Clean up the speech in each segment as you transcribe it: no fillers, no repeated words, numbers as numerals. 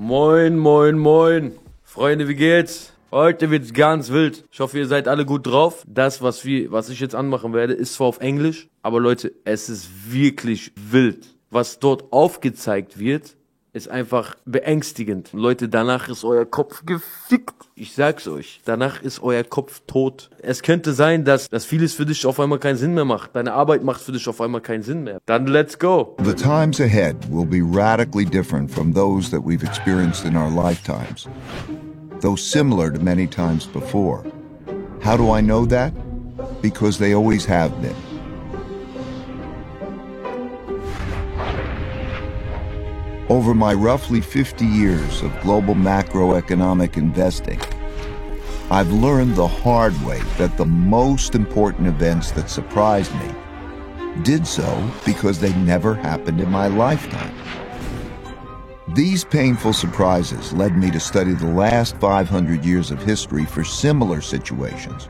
Moin, moin, moin. Freunde, wie geht's? Heute wird's ganz wild. Ich hoffe, ihr seid alle gut drauf. Das, was ich jetzt anmachen werde, ist zwar auf Englisch, aber Leute, es ist wirklich wild. Was dort aufgezeigt wird, ist einfach beängstigend. Leute, danach ist euer Kopf gefickt. Ich sag's euch, danach ist euer Kopf tot. Es könnte sein, dass vieles für dich auf einmal keinen Sinn mehr macht. Deine Arbeit macht für dich auf einmal keinen Sinn mehr. Dann let's go. The times ahead will be radically different from those that we've experienced in our lifetimes, though similar to many times before. How do I know that? Because they always have been. Over my roughly 50 years of global macroeconomic investing, I've learned the hard way that the most important events that surprised me did so because they never happened in my lifetime. These painful surprises led me to study the last 500 years of history for similar situations.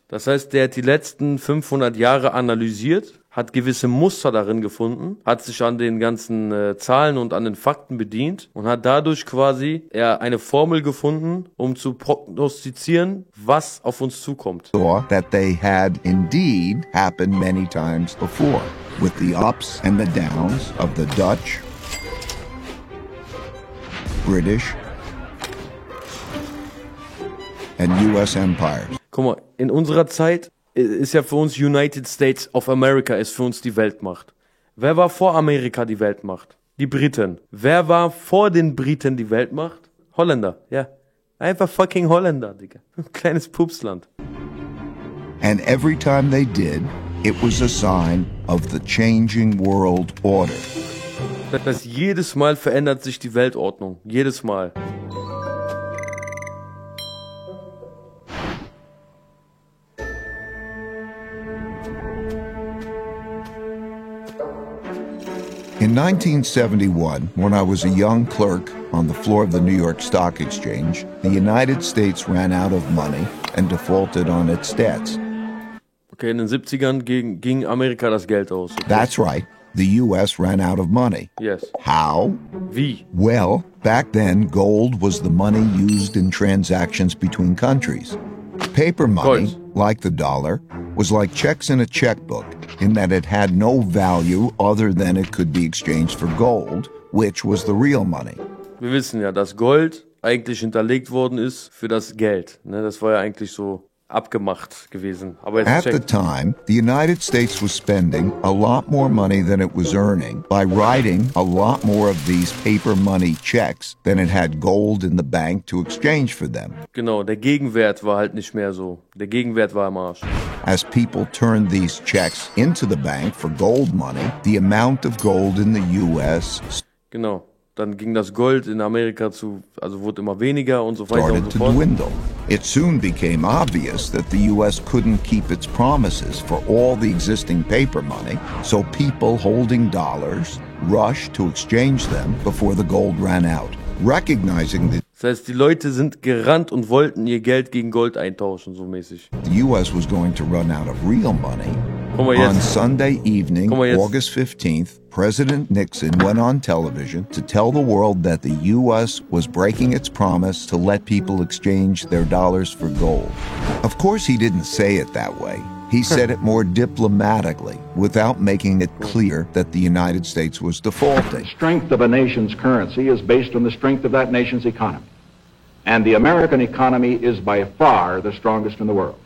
Das heißt, der hat die letzten 500 Jahre analysiert, hat gewisse Muster darin gefunden, hat sich an den ganzen Zahlen und an den Fakten bedient und hat dadurch quasi eine Formel gefunden, um zu prognostizieren, was auf uns zukommt. That they had indeed happened many times before, with the ups and the downs of the Dutch, British, and US empires. Guck mal, in unserer Zeit ist ja für uns United States of America ist für uns die Weltmacht. Wer war vor Amerika die Weltmacht? Die Briten. Wer war vor den Briten die Weltmacht? Holländer, ja. Einfach fucking Holländer, Digga. Kleines Pupsland. And every time they did, it was a sign of the changing world order. Das heißt, jedes Mal verändert sich die Weltordnung. Jedes Mal. In 1971, when I was a young clerk on the floor of the New York Stock Exchange, the United States ran out of money and defaulted on its debts. Okay, in den 70ern ging Amerika das Geld aus. Okay. That's right. The U.S. ran out of money. Yes. How? Wie? Well, back then, gold was the money used in transactions between countries. Paper money, like the dollar, was like checks in a checkbook in that it had no value other than it could be exchanged for gold, which was the real money. Wir wissen ja, dass Gold eigentlich hinterlegt worden ist für das Geld. Ne, das war ja eigentlich so abgemacht gewesen. Aber jetzt At the time, the United States was spending a lot more money than it was earning by writing a lot more of these paper money checks than it had gold in the bank to exchange for them. Genau, der Gegenwert war halt nicht mehr so. Der Gegenwert war am Arsch. As people turned these checks into the bank for gold money, the amount of gold in the US Genau. Dann ging das Gold in Amerika wurde immer weniger und so weiter und so fort. To dwindle. It soon became obvious that the U.S. couldn't keep its promises for all the existing paper money, so people holding dollars rushed to exchange them before the gold ran out. Recognizing that Das heißt, die Leute sind gerannt und wollten ihr Geld gegen Gold eintauschen, so mäßig. the U.S. was going to run out of real money, on Sunday evening, August 15th, President Nixon went on television to tell the world that the U.S. was breaking its promise to let people exchange their dollars for gold. Of course, he didn't say it that way. He said it more diplomatically, without making it clear that the United States was defaulting. The strength of a nation's currency is based on the strength of that nation's economy. And the American economy is by far the strongest in the world.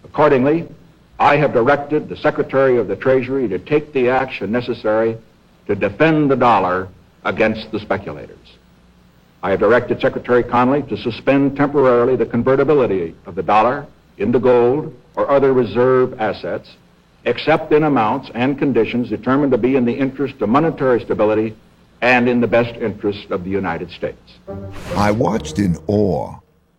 Accordingly, I have directed the Secretary of the Treasury to take the action necessary to defend the dollar against the speculators. I have directed Secretary Connally to suspend temporarily the convertibility of the dollar into gold or other reserve assets, except in amounts and conditions determined to be in the interest of monetary stability and in the best interest of the United States. I watched in awe,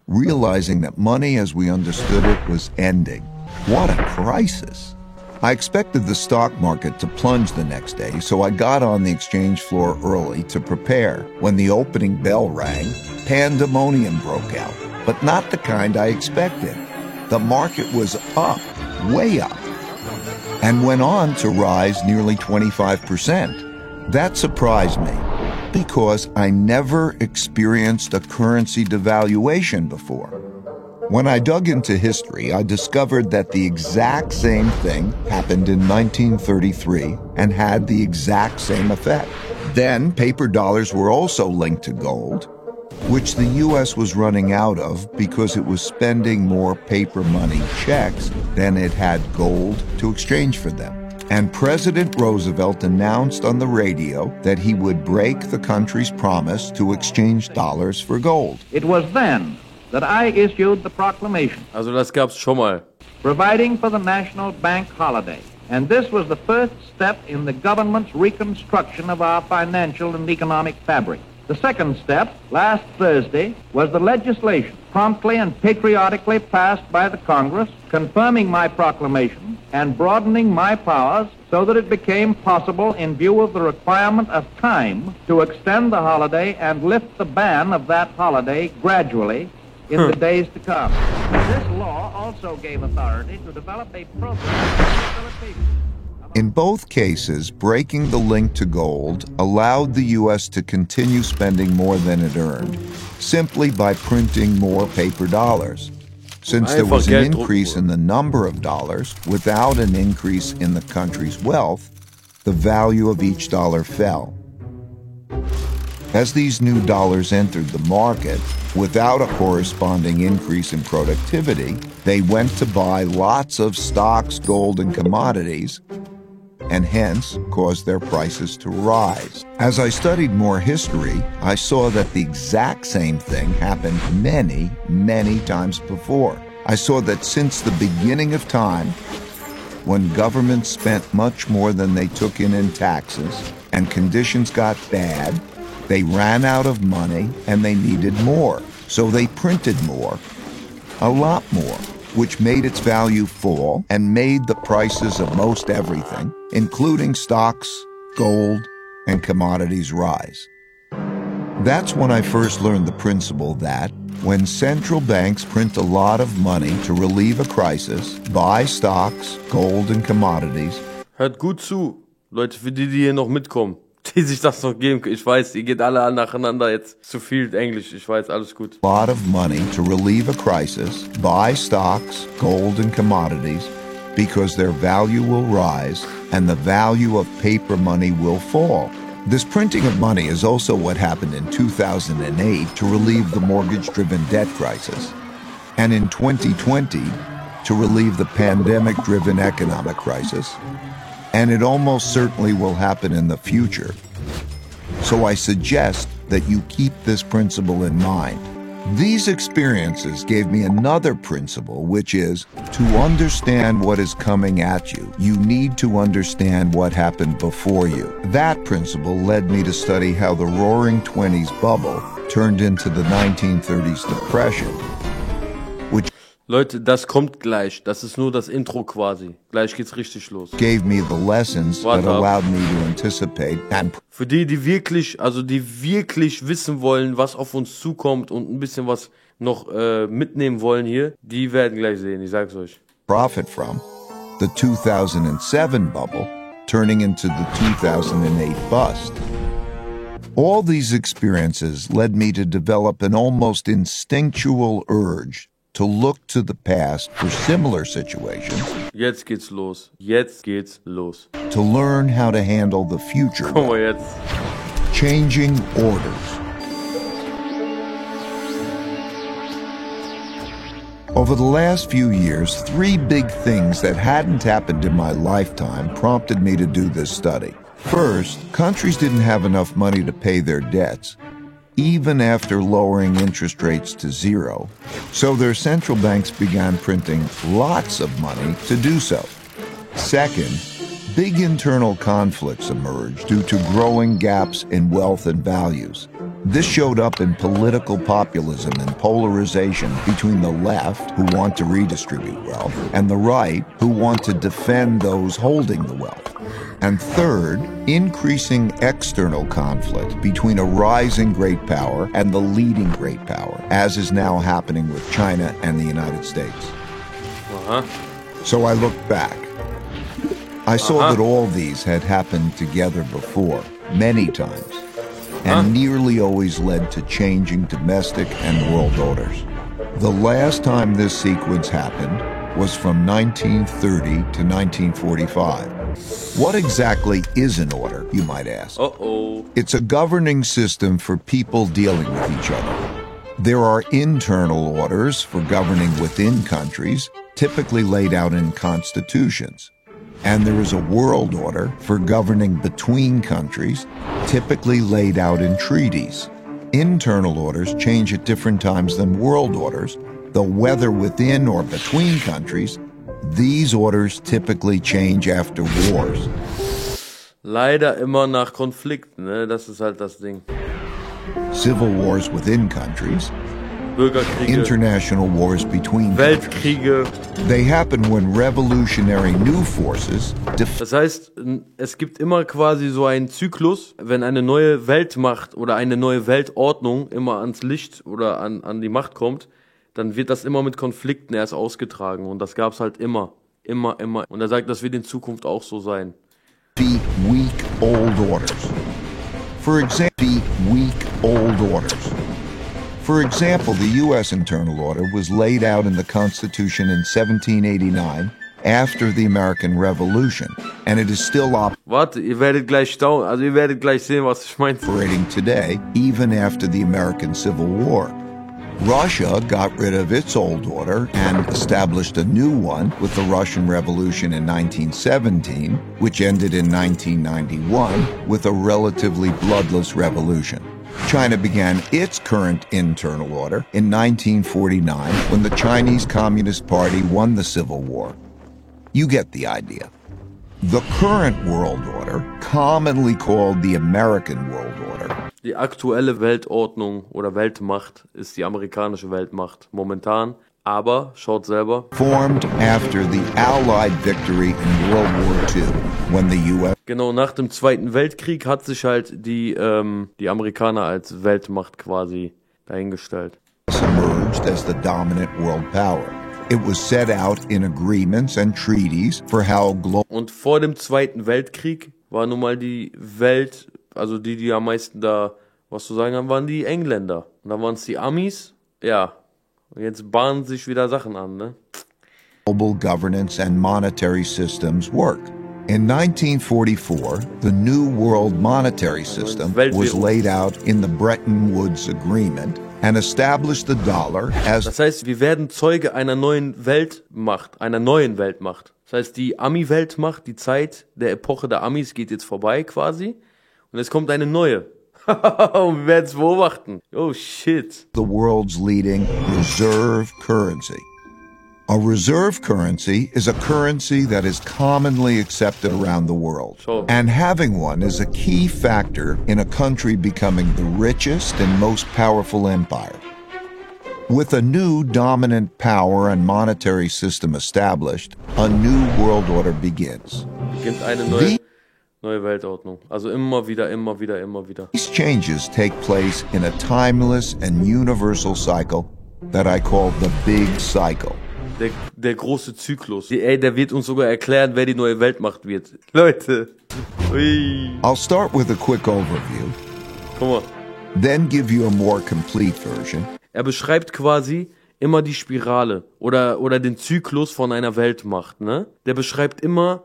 realizing that money as we understood it was ending. What a crisis! I expected the stock market to plunge the next day, so I got on the exchange floor early to prepare. When the opening bell rang, pandemonium broke out, but not the kind I expected. The market was up, way up, and went on to rise nearly 25%. That surprised me, because I never experienced a currency devaluation before. When I dug into history, I discovered that the exact same thing happened in 1933 and had the exact same effect. Then paper dollars were also linked to gold, which the U.S. was running out of because it was spending more paper money checks than it had gold to exchange for them. And President Roosevelt announced on the radio that he would break the country's promise to exchange dollars for gold. It was then that I issued the proclamation Also das gab's schon mal. providing for the national bank holiday. And this was the first step in the government's reconstruction of our financial and economic fabric. The second step, last Thursday, was the legislation promptly and patriotically passed by the Congress, confirming my proclamation and broadening my powers so that it became possible, in view of the requirement of time, to extend the holiday and lift the ban of that holiday gradually in the days to come. This law also gave authority to develop a program of rehabilitation. In both cases, breaking the link to gold allowed the U.S. to continue spending more than it earned, simply by printing more paper dollars. Since there was an increase in the number of dollars without an increase in the country's wealth, the value of each dollar fell. As these new dollars entered the market, without a corresponding increase in productivity, they went to buy lots of stocks, gold, and commodities, and hence caused their prices to rise. As I studied more history, I saw that the exact same thing happened many, many times before. I saw that since the beginning of time, when governments spent much more than they took in taxes and conditions got bad, they ran out of money and they needed more. So they printed more, a lot more, which made its value fall and made the prices of most everything, including stocks, gold, and commodities, rise. That's when I first learned the principle that when central banks print a lot of money to relieve a crisis, buy stocks, gold, and commodities. Hört gut zu, Leute, für die hier noch mitkommen, die sich das noch geben können. Ich weiß, ihr geht alle nacheinander jetzt zu viel Englisch. Ich weiß, alles gut. A lot of money to relieve a crisis, buy stocks, gold, and commodities, because their value will rise and the value of paper money will fall. This printing of money is also what happened in 2008 to relieve the mortgage-driven debt crisis, and in 2020 to relieve the pandemic-driven economic crisis, and it almost certainly will happen in the future. So I suggest that you keep this principle in mind. These experiences gave me another principle, which is to understand what is coming at you, you need to understand what happened before you. That principle led me to study how the Roaring Twenties bubble turned into the 1930s depression, which Leute, das kommt gleich. Das ist nur das Intro quasi. Gleich geht's richtig los. gave me the lessons that allowed me to anticipate and Für die, die wirklich wissen wollen, was auf uns zukommt und ein bisschen was noch mitnehmen wollen hier, die werden gleich sehen, ich sag's euch. profit from the 2007 bubble turning into the 2008 bust. All these experiences led me to develop an almost instinctual urge to look to the past for similar situations. Jetzt geht's los. Jetzt geht's los. To learn how to handle the future. Guck mal jetzt. Changing orders. Over the last few years, 3 big things that hadn't happened in my lifetime prompted me to do this study. First, countries didn't have enough money to pay their debts, even after lowering interest rates to 0. So their central banks began printing lots of money to do so. Second, big internal conflicts emerged due to growing gaps in wealth and values. This showed up in political populism and polarization between the left, who want to redistribute wealth, and the right, who want to defend those holding the wealth. And third, increasing external conflict between a rising great power and the leading great power, as is now happening with China and the United States. So I looked back. I saw that all these had happened together before, many times. and nearly always led to changing domestic and world orders. The last time this sequence happened was from 1930 to 1945. What exactly is an order, you might ask? It's a governing system for people dealing with each other. There are internal orders for governing within countries, typically laid out in constitutions. And there is a world order for governing between countries, typically laid out in treaties. Internal orders change at different times than world orders, though whether within or between countries, these orders typically change after wars. Leider immer nach Konflikten, ne? Das ist halt das Ding. Civil wars within countries, Bürgerkriege, international wars between Weltkriege. countries. They happen when revolutionary new forces Das heißt, es gibt immer quasi so einen Zyklus, wenn eine neue Weltmacht oder eine neue Weltordnung immer ans Licht oder an die Macht kommt, dann wird das immer mit Konflikten erst ausgetragen. Und das gab es halt immer. Und er sagt, das wird in Zukunft auch so sein. defeat weak old orders. For example, the U.S. Internal Order was laid out in the Constitution in 1789 after the American Revolution, and it is still Warte, ihr werdet gleich staunen, also ihr werdet gleich sehen, was ich meinte. operating today, even after the American Civil War. Russia got rid of its old order and established a new one with the Russian Revolution in 1917, which ended in 1991 with a relatively bloodless revolution. China began its current internal order in 1949 when the Chinese Communist Party won the Civil War. You get the idea. The current world order, commonly called the American World Order, Die aktuelle Weltordnung oder Weltmacht ist die amerikanische Weltmacht momentan. Aber, schaut selber. formed after the Allied victory in World War II, when the U.S. Genau, nach dem Zweiten Weltkrieg hat sich halt die Amerikaner als Weltmacht quasi dahingestellt. emerged as the dominant world power. It was set out in agreements and treaties for how global Und vor dem Zweiten Weltkrieg war nun mal die Welt, also die am meisten da was zu sagen haben, waren die Engländer. Und dann waren es die Amis. Ja, und jetzt bahnen sich wieder Sachen an, ne? governance and monetary systems work. In 1944, the New World Monetary System was laid out in the Bretton Woods Agreement and established the dollar as Das heißt, wir werden Zeuge einer neuen Weltmacht. Das heißt, die Ami-Weltmacht, die Zeit der Epoche der Amis geht jetzt vorbei quasi. Und es kommt eine neue. Und wir werden es beobachten. Oh shit. the world's leading reserve currency. A reserve currency is a currency that is commonly accepted around the world. Sure. And having one is a key factor in a country becoming the richest and most powerful empire. With a new dominant power and monetary system established, a new world order begins. Beginnt eine neue Weltordnung. Also immer wieder. These changes take place in a timeless and universal cycle that I call the Big Cycle. Der große Zyklus. Der wird uns sogar erklären, wer die neue Weltmacht wird. Leute. Ui. I'll start with a quick overview, Guck mal. then give you a more complete version. Er beschreibt quasi immer die Spirale oder den Zyklus von einer Weltmacht, ne? Der beschreibt immer,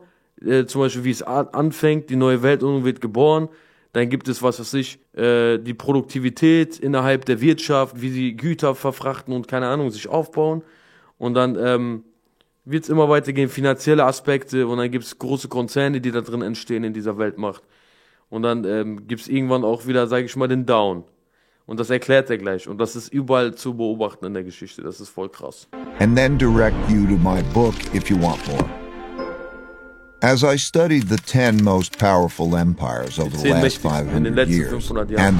zum Beispiel, wie es anfängt, die neue Weltordnung wird geboren, dann gibt es, was weiß ich, die Produktivität innerhalb der Wirtschaft, wie sie Güter verfrachten und keine Ahnung, sich aufbauen. Und dann wird es immer weitergehen, finanzielle Aspekte, und dann gibt es große Konzerne, die da drin entstehen in dieser Weltmacht. Und dann gibt es irgendwann auch wieder, sage ich mal, den Down. Und das erklärt er gleich. Und das ist überall zu beobachten in der Geschichte. Das ist voll krass. And then direct you to my book if you want more. As I studied the 10 most powerful empires over the last 500 years, and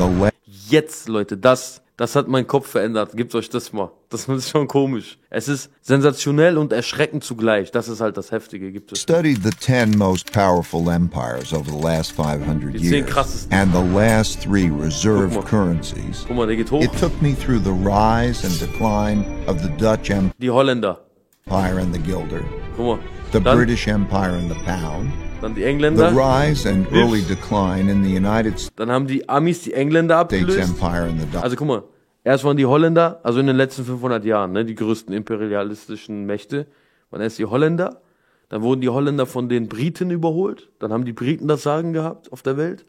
Jetzt, Leute, das hat meinen Kopf verändert. Gebt euch das mal. Das ist schon komisch. Es ist sensationell und erschreckend zugleich. Das ist halt das Heftige. Gibt es. studied the 10 most powerful empires over the last 500 Die 10 years, krassesten. and the last 3 reserve Guck mal. currencies. Guck mal, der geht hoch. It took me through the rise and decline of the Dutch Die Holländer. Empire and the Guilder, Guck mal. the Dann British Empire and the pound, Dann die The Engländer. rise and early decline in the United Dann haben die Amis die Engländer States abgelöst. Empire in the Also guck mal, erst waren die Holländer, also in den letzten 500 Jahren, ne, die größten imperialistischen Mächte, waren erst die Holländer. Dann wurden die Holländer von den Briten überholt. Dann haben die Briten das Sagen gehabt auf der Welt.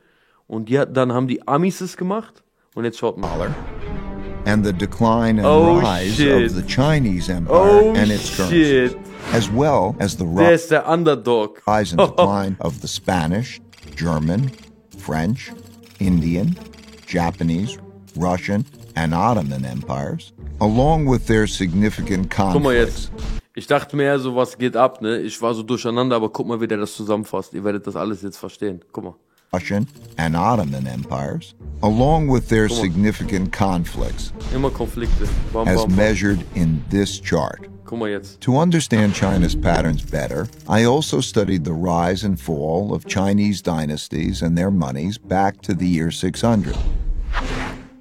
Und dann haben die Amis es gemacht. Und jetzt schaut mal. and the decline and rise shit. of the Chinese Empire and its currency, shit. as well as the Der ist der Underdog. rise and decline of the Spanish, German, French, Indian, Japanese, Russian, and Ottoman empires, along with their significant Guck mal conflicts. jetzt. Ich dachte mir so, was geht ab, ne? Ich war so durcheinander, aber guck mal, wie der das zusammenfasst. Ihr werdet das alles jetzt verstehen. Guck mal. Russian and Ottoman empires, along with their significant conflicts, Immer Konflikte. Bam, as bam, bam. measured in this chart. Guck mal jetzt. To understand China's patterns better, I also studied the rise and fall of Chinese dynasties and their monies back to the year 600.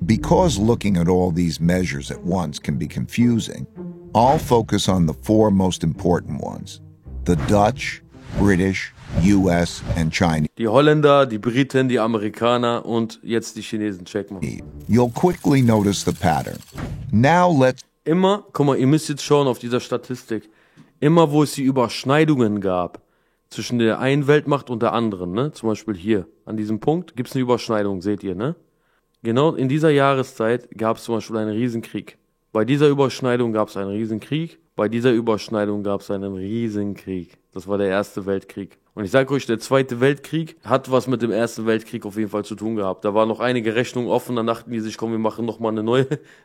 Because looking at all these measures at once can be confusing, I'll focus on the four most important ones: the Dutch, British, US, and Chinese. Die Holländer, die Briten, die Amerikaner und jetzt die Chinesen. Check mal. You'll quickly notice the pattern. Now let's Immer, guck mal, ihr müsst jetzt schauen auf dieser Statistik. Immer, wo es die Überschneidungen gab zwischen der einen Weltmacht und der anderen, ne? Zum Beispiel hier, an diesem Punkt, gibt es eine Überschneidung, seht ihr, ne? Genau in dieser Jahreszeit gab es zum Beispiel einen Riesenkrieg. Bei dieser Überschneidung gab es einen Riesenkrieg. Bei dieser Überschneidung gab es einen Riesenkrieg. Das war der Erste Weltkrieg. Und ich sage euch, der Zweite Weltkrieg hat was mit dem Ersten Weltkrieg auf jeden Fall zu tun gehabt. Da waren noch einige Rechnungen offen, dann dachten die sich, komm, wir machen nochmal eine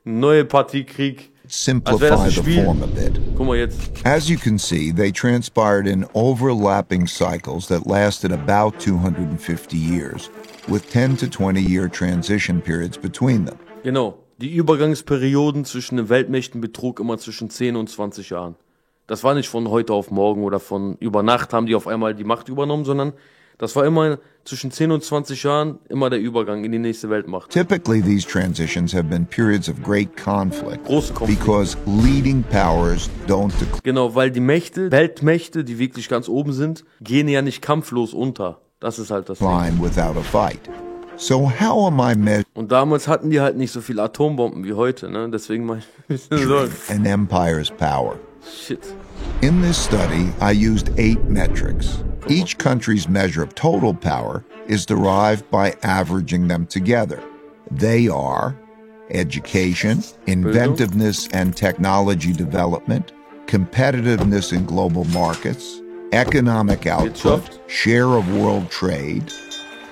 neue Partie Krieg. simplify the Spiel. form a bit. Guck mal jetzt. As you can see, they transpired in overlapping cycles that lasted about 250 years, with 10 to 20-year transition periods between them. Genau. Die Übergangsperioden zwischen den Weltmächten betrug immer zwischen 10 und 20 Jahren. Das war nicht von heute auf morgen oder von über Nacht haben die auf einmal die Macht übernommen, sondern das war immer zwischen 10 und 20 Jahren immer der Übergang in die nächste Weltmacht. Typically, these transitions have been periods of great conflict Große Konflikte. because leading powers don't Genau, weil die Mächte, Weltmächte, die wirklich ganz oben sind, gehen ja nicht kampflos unter. Das ist halt das Ding. decline without a fight. So how am I measuring Und damals hatten die halt nicht so viele Atombomben wie heute, ne? Deswegen mach ich ein bisschen Sorgen. an empire's power? Shit. In this study, I used 8 metrics. Each country's measure of total power is derived by averaging them together. They are education, inventiveness and technology development, competitiveness in global markets, economic output, Wirtschaft. share of world trade,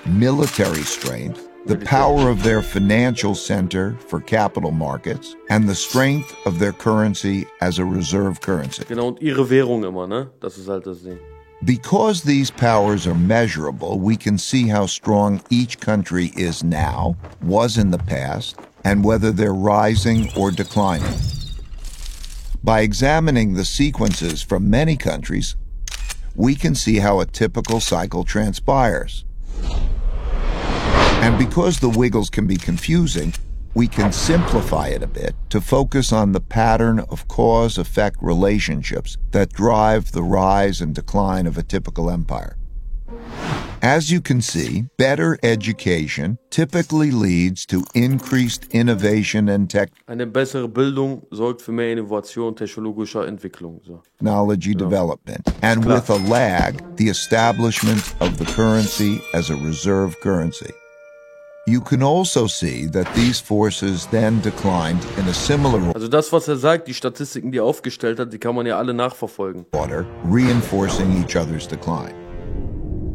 military strength, the power of their financial center for capital markets, and the strength of their currency as a reserve currency. Genau, und ihre Währung immer, ne? Das ist halt das Ding. Because these powers are measurable, we can see how strong each country is now, was in the past, and whether they're rising or declining. By examining the sequences from many countries, we can see how a typical cycle transpires. And because the wiggles can be confusing, we can simplify it a bit to focus on the pattern of cause-effect relationships that drive the rise and decline of a typical empire. As you can see, better education typically leads to increased innovation and Eine bessere Bildung sorgt für mehr Innovation, technologischer Entwicklung. So. technology development, and with a lag, the establishment of the currency as a reserve currency. You can also see that these forces then declined in a similar Also das, was er sagt, die Statistiken, die er aufgestellt hat, die kann man ja alle nachverfolgen. order, reinforcing each other's decline.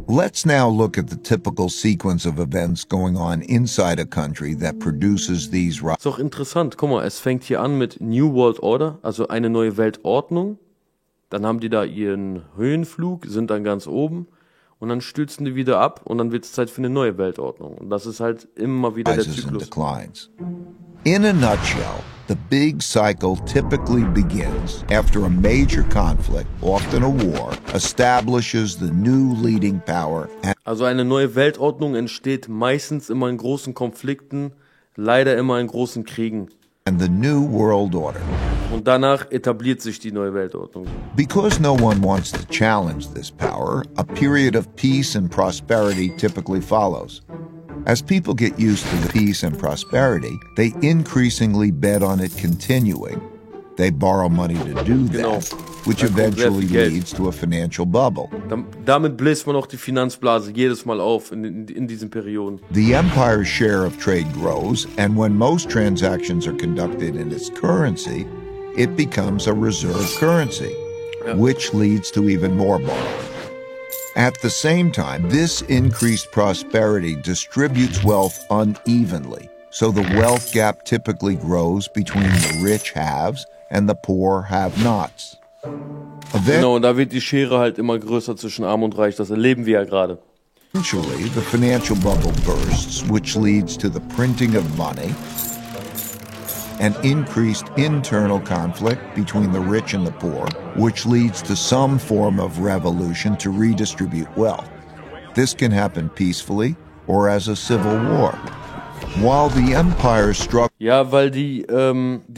Let's now look at the typical sequence of events going on inside a country that produces these Ist auch interessant, guck mal, es fängt hier an mit New World Order, also eine neue Weltordnung. Dann haben die da ihren Höhenflug, sind dann ganz oben und dann stürzen die wieder ab und dann wird es Zeit für eine neue Weltordnung. Und das ist halt immer wieder der rises and Zyklus. declines. In a nutshell, the big cycle typically begins after a major conflict, often a war, establishes the new leading power Also eine neue Weltordnung entsteht meistens immer in großen Konflikten, leider immer in großen Kriegen. and the new world order. Und danach etabliert sich die neue Weltordnung. Because no one wants to challenge this power, a period of peace and prosperity typically follows. As people get used to the peace and prosperity, they increasingly bet on it continuing. They borrow money to do that, which eventually leads to a financial bubble. Damit bläst man auch die Finanzblase jedes Mal auf in diesen Perioden. The empire's share of trade grows, and when most transactions are conducted in its currency, it becomes a reserve currency, which leads to even more borrowing. At the same time, this increased prosperity distributes wealth unevenly, so the wealth gap typically grows between the rich haves and the poor have-nots. Genau, und da wird die Schere halt immer größer zwischen Arm und Reich. Das erleben wir ja gerade. Eventually, the financial bubble bursts, which leads to the printing of money and increased internal conflict between the rich and the poor, which leads to some form of revolution to redistribute wealth. This can happen peacefully or as a civil war. While the empire struck. Ja, weil die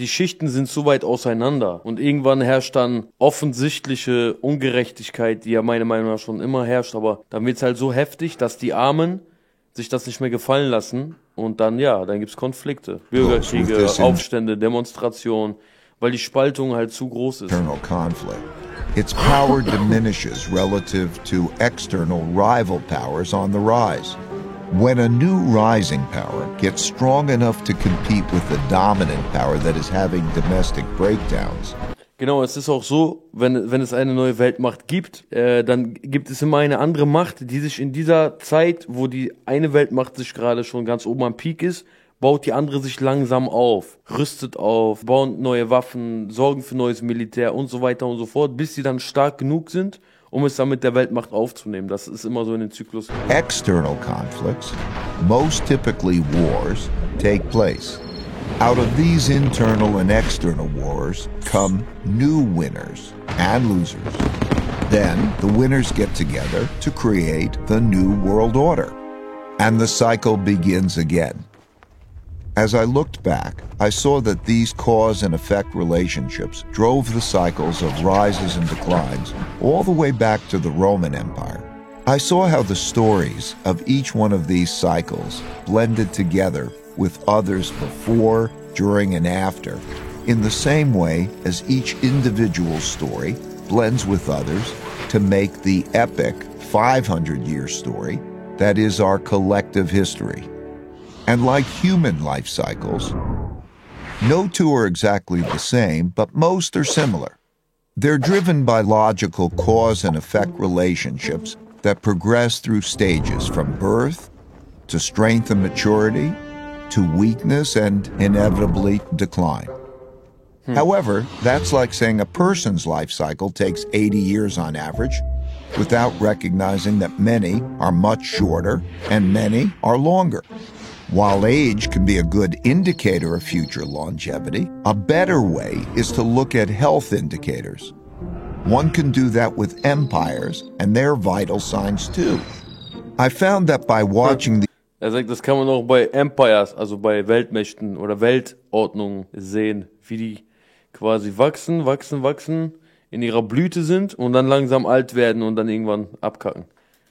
Schichten sind so weit auseinander und irgendwann herrscht dann offensichtliche Ungerechtigkeit, die ja meiner Meinung nach schon immer herrscht, aber dann wird es halt so heftig, dass die Armen sich das nicht mehr gefallen lassen und dann gibt's Konflikte, Bürgerkriege, Aufstände, Demonstrationen, weil die Spaltung halt zu groß ist. Its power diminishes relative to external rival powers on the rise. When a new rising power gets strong enough to compete with the dominant power that is having domestic breakdowns. Genau, es ist auch so, wenn es eine neue Weltmacht gibt, dann gibt es immer eine andere Macht, die sich in dieser Zeit, wo die eine Weltmacht sich gerade schon ganz oben am Peak ist, baut die andere sich langsam auf, rüstet auf, bauen neue Waffen, sorgen für neues Militär und so weiter und so fort, bis sie dann stark genug sind, um es dann mit der Weltmacht aufzunehmen. Das ist immer so in den Zyklus. External conflicts, most typically wars, take place. Out of these internal and external wars come new winners and losers. Then the winners get together to create the new world order. And the cycle begins again. As I looked back, I saw that these cause and effect relationships drove the cycles of rises and declines all the way back to the Roman Empire. I saw how the stories of each one of these cycles blended together with others before, during, and after, in the same way as each individual story blends with others to make the epic 500-year story that is our collective history. And like human life cycles, no two are exactly the same, but most are similar. They're driven by logical cause and effect relationships that progress through stages from birth to strength and maturity to weakness and inevitably decline. However, that's like saying a person's life cycle takes 80 years on average without recognizing that many are much shorter and many are longer. While age can be a good indicator of future longevity, a better way is to look at health indicators. One can do that with empires and their vital signs too. I found that by watching the sagt, das kann man auch bei Empires, also bei Weltmächten oder Weltordnungen sehen, wie die quasi wachsen, in ihrer Blüte sind und dann langsam alt werden und dann irgendwann abkacken.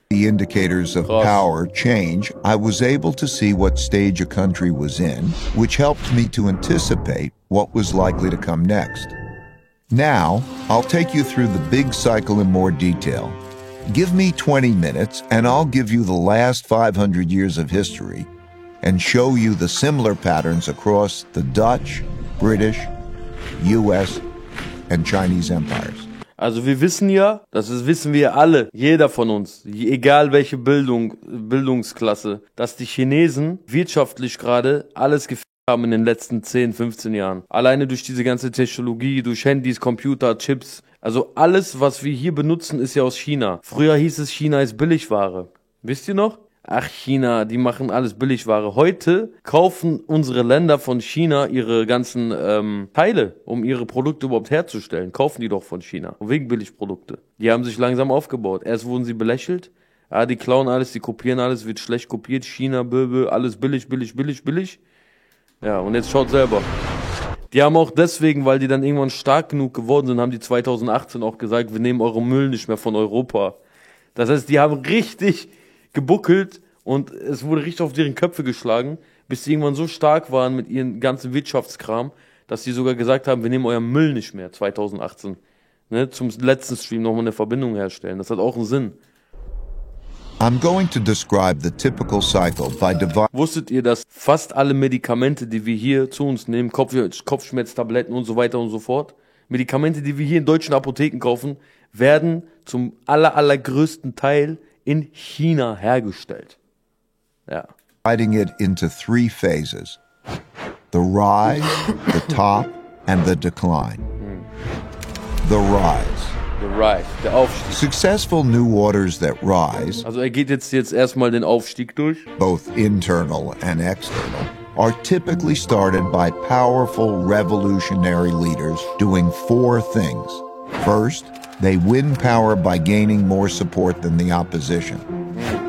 The indicators of power change, I was able to see what stage a country was in, which helped me to anticipate what was likely to come next. Now, I'll take you through the big cycle in more detail. Give me 20 minutes and I'll give you the last 500 years of history and show you the similar patterns across the Dutch, British, US, and Chinese empires. Also wir wissen ja, wissen wir alle, jeder von uns, egal welche Bildungsklasse, dass die Chinesen wirtschaftlich gerade alles gefickt haben in den letzten 10, 15 Jahren. Alleine durch diese ganze Technologie, durch Handys, Computer, Chips. Also alles, was wir hier benutzen, ist ja aus China. Früher hieß es, China ist Billigware. Wisst ihr noch? Ach, China, die machen alles Billigware. Heute kaufen unsere Länder von China ihre ganzen Teile, um ihre Produkte überhaupt herzustellen. Kaufen die doch von China. Wegen Billigprodukte. Die haben sich langsam aufgebaut. Erst wurden sie belächelt. Ah, die klauen alles, die kopieren alles, wird schlecht kopiert. China, alles billig. Ja, und jetzt schaut selber. Die haben auch deswegen, weil die dann irgendwann stark genug geworden sind, haben die 2018 auch gesagt, wir nehmen euren Müll nicht mehr von Europa. Das heißt, die haben richtig gebuckelt und es wurde richtig auf deren Köpfe geschlagen, bis sie irgendwann so stark waren mit ihrem ganzen Wirtschaftskram, dass sie sogar gesagt haben, wir nehmen euren Müll nicht mehr, 2018. Ne, zum letzten Stream nochmal eine Verbindung herstellen. Das hat auch einen Sinn. I'm going to describe the typical cycle by dividing. Wusstet ihr, dass fast alle Medikamente, die wir hier zu uns nehmen, Kopfschmerztabletten und so weiter und so fort, Medikamente, die wir hier in deutschen Apotheken kaufen, werden zum allergrößten Teil in China hergestellt. Ja. Dividing it into 3 phases: the rise, the top, and the decline. The rise. The rise, der Aufstieg. Successful new orders that rise, Also er geht jetzt erstmal den Aufstieg durch. both internal and external, are typically started by powerful revolutionary leaders doing 4 things. First, they win power by gaining more support than the opposition.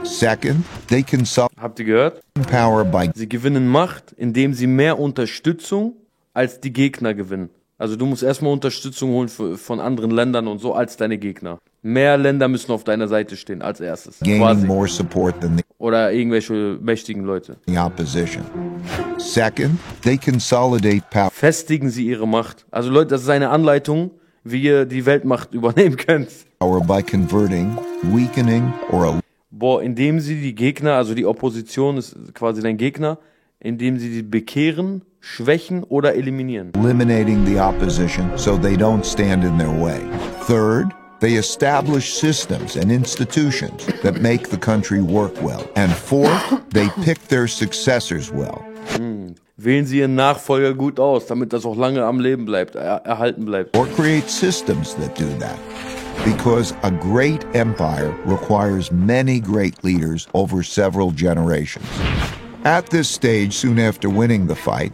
Second, they consolidate Habt ihr gehört? power by Sie gewinnen Macht, indem sie mehr Unterstützung als die Gegner gewinnen. Also du musst erstmal Unterstützung holen von anderen Ländern und so als deine Gegner. Mehr Länder müssen auf deiner Seite stehen als erstes. gaining Quasi. more support than Oder irgendwelche mächtigen Leute. the opposition. Second, they consolidate power Festigen sie ihre Macht. Also Leute, das ist eine Anleitung, wie ihr die Weltmacht übernehmen könnt. by converting, weakening, or Indem sie die Gegner, also die Opposition ist quasi dein Gegner, indem sie die bekehren, schwächen oder eliminieren. eliminating the opposition so they don't stand in their way. Third, they establish systems and institutions that make the country work well. And fourth, they pick their successors well. Wählen sie ihren Nachfolger gut aus, damit das auch lange am Leben bleibt, erhalten bleibt. Or create systems that do that. Because a great empire requires many great leaders over several generations. At this stage, soon after winning the fight,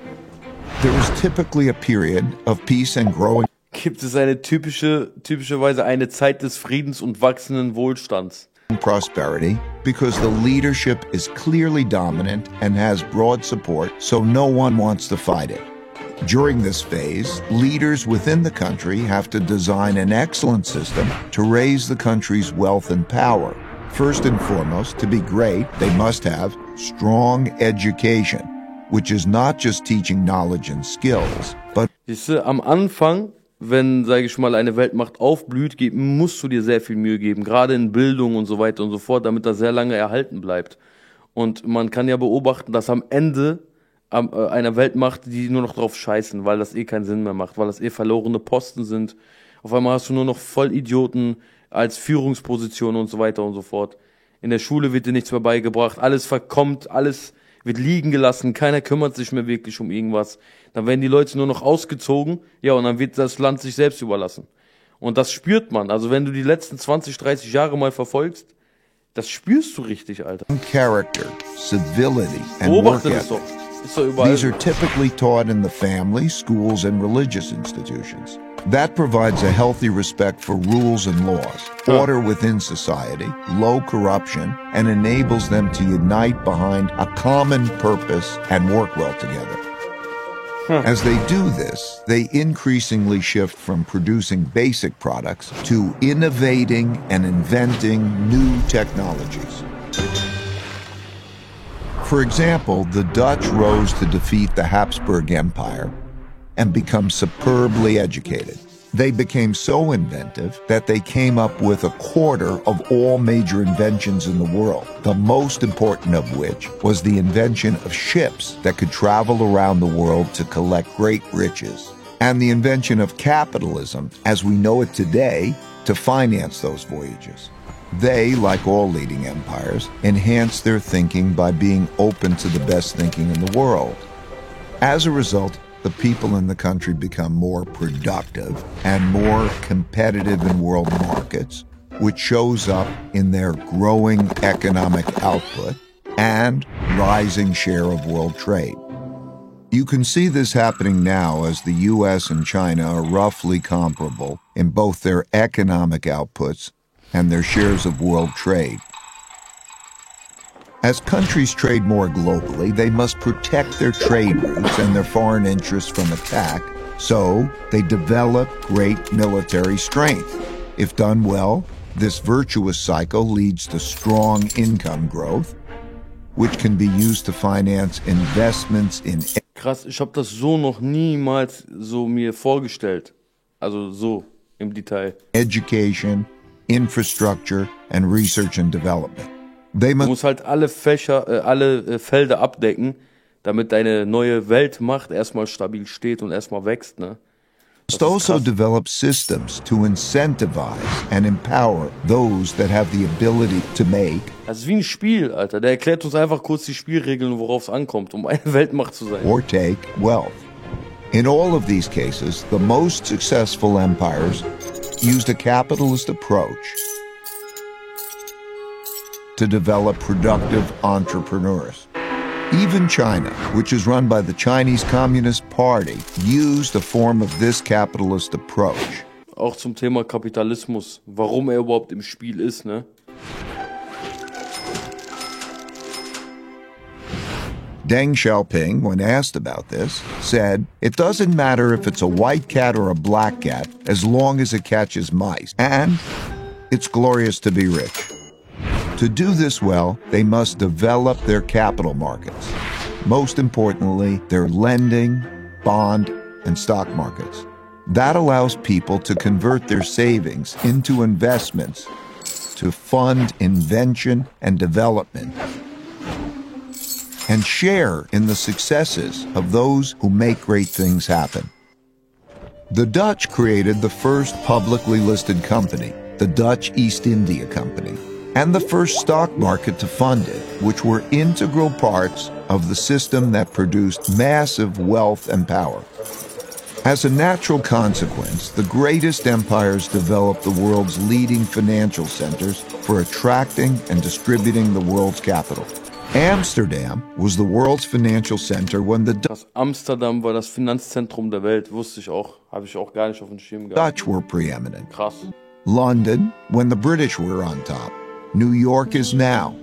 there is typically a period of peace and growing Gibt es eine typischerweise eine Zeit des Friedens und wachsenden Wohlstands. prosperity because the leadership is clearly dominant and has broad support, so no one wants to fight it. During this phase, leaders within the country have to design an excellent system to raise the country's wealth and power. First and foremost, to be great, they must have strong education, which is not just teaching knowledge and skills, but Siehst du, am Anfang, wenn, sage ich mal, eine Weltmacht aufblüht, musst du dir sehr viel Mühe geben, gerade in Bildung und so weiter und so fort, damit das sehr lange erhalten bleibt. Und man kann ja beobachten, dass am Ende einer Weltmacht, die nur noch drauf scheißen, weil das keinen Sinn mehr macht, weil das verlorene Posten sind. Auf einmal hast du nur noch Vollidioten als Führungsposition und so weiter und so fort. In der Schule wird dir nichts mehr beigebracht, alles verkommt, alles wird liegen gelassen, keiner kümmert sich mehr wirklich um irgendwas. Dann werden die Leute nur noch ausgezogen, ja, und dann wird das Land sich selbst überlassen. Und das spürt man. Also wenn du die letzten 20, 30 Jahre mal verfolgst, das spürst du richtig, Alter. character, civility, and work Beobachte das ethic. doch. Ist doch überall. These are typically taught in the family, schools, and religious institutions. That provides a healthy respect for rules and laws, order within society, low corruption, and enables them to unite behind a common purpose and work well together. As they do this, they increasingly shift from producing basic products to innovating and inventing new technologies. For example, the Dutch rose to defeat the Habsburg Empire and become superbly educated. They became so inventive that they came up with a quarter of all major inventions in the world, the most important of which was the invention of ships that could travel around the world to collect great riches, and the invention of capitalism, as we know it today, to finance those voyages. They, like all leading empires, enhanced their thinking by being open to the best thinking in the world. As a result, the people in the country become more productive and more competitive in world markets, which shows up in their growing economic output and rising share of world trade. You can see this happening now as the US and China are roughly comparable in both their economic outputs and their shares of world trade. As countries trade more globally, they must protect their trade routes and their foreign interests from attack So they develop great military strength. If done well, this virtuous cycle leads to strong income growth, which can be used to finance investments in... Krass, ich habe das so noch niemals so mir vorgestellt. Also so im Detail. Education, infrastructure, and research and development. Du musst halt alle Felder abdecken, damit deine neue Weltmacht erstmal stabil steht und erstmal wächst, ne? Must also develop systems to incentivize and empower those that have the ability to make. Das ist wie ein Spiel, Alter. Der erklärt uns einfach kurz die Spielregeln, worauf es ankommt, um eine Weltmacht zu sein. Or take wealth. In all of these cases, the most successful empires used a capitalist approach to develop productive entrepreneurs. Even China, which is run by the Chinese Communist Party, used a form of this capitalist approach. Auch zum Thema Kapitalismus, warum er überhaupt im Spiel ist, ne? Deng Xiaoping, when asked about this, said, "It doesn't matter if it's a white cat or a black cat, as long as it catches mice. And it's glorious to be rich." To do this well, they must develop their capital markets. Most importantly, their lending, bond, and stock markets. That allows people to convert their savings into investments to fund invention and development and share in the successes of those who make great things happen. The Dutch created the first publicly listed company, the Dutch East India Company, and the first stock market to fund it, which were integral parts of the system that produced massive wealth and power. As a natural consequence, the greatest empires developed the world's leading financial centers for attracting and distributing the world's capital. Amsterdam was the world's financial center when the Amsterdam war das Finanzzentrum der Welt, wusste ich auch, habe ich auch gar nicht auf dem Schirm gehabt. Dutch were preeminent. Krass. London when the British were on top. New York is now,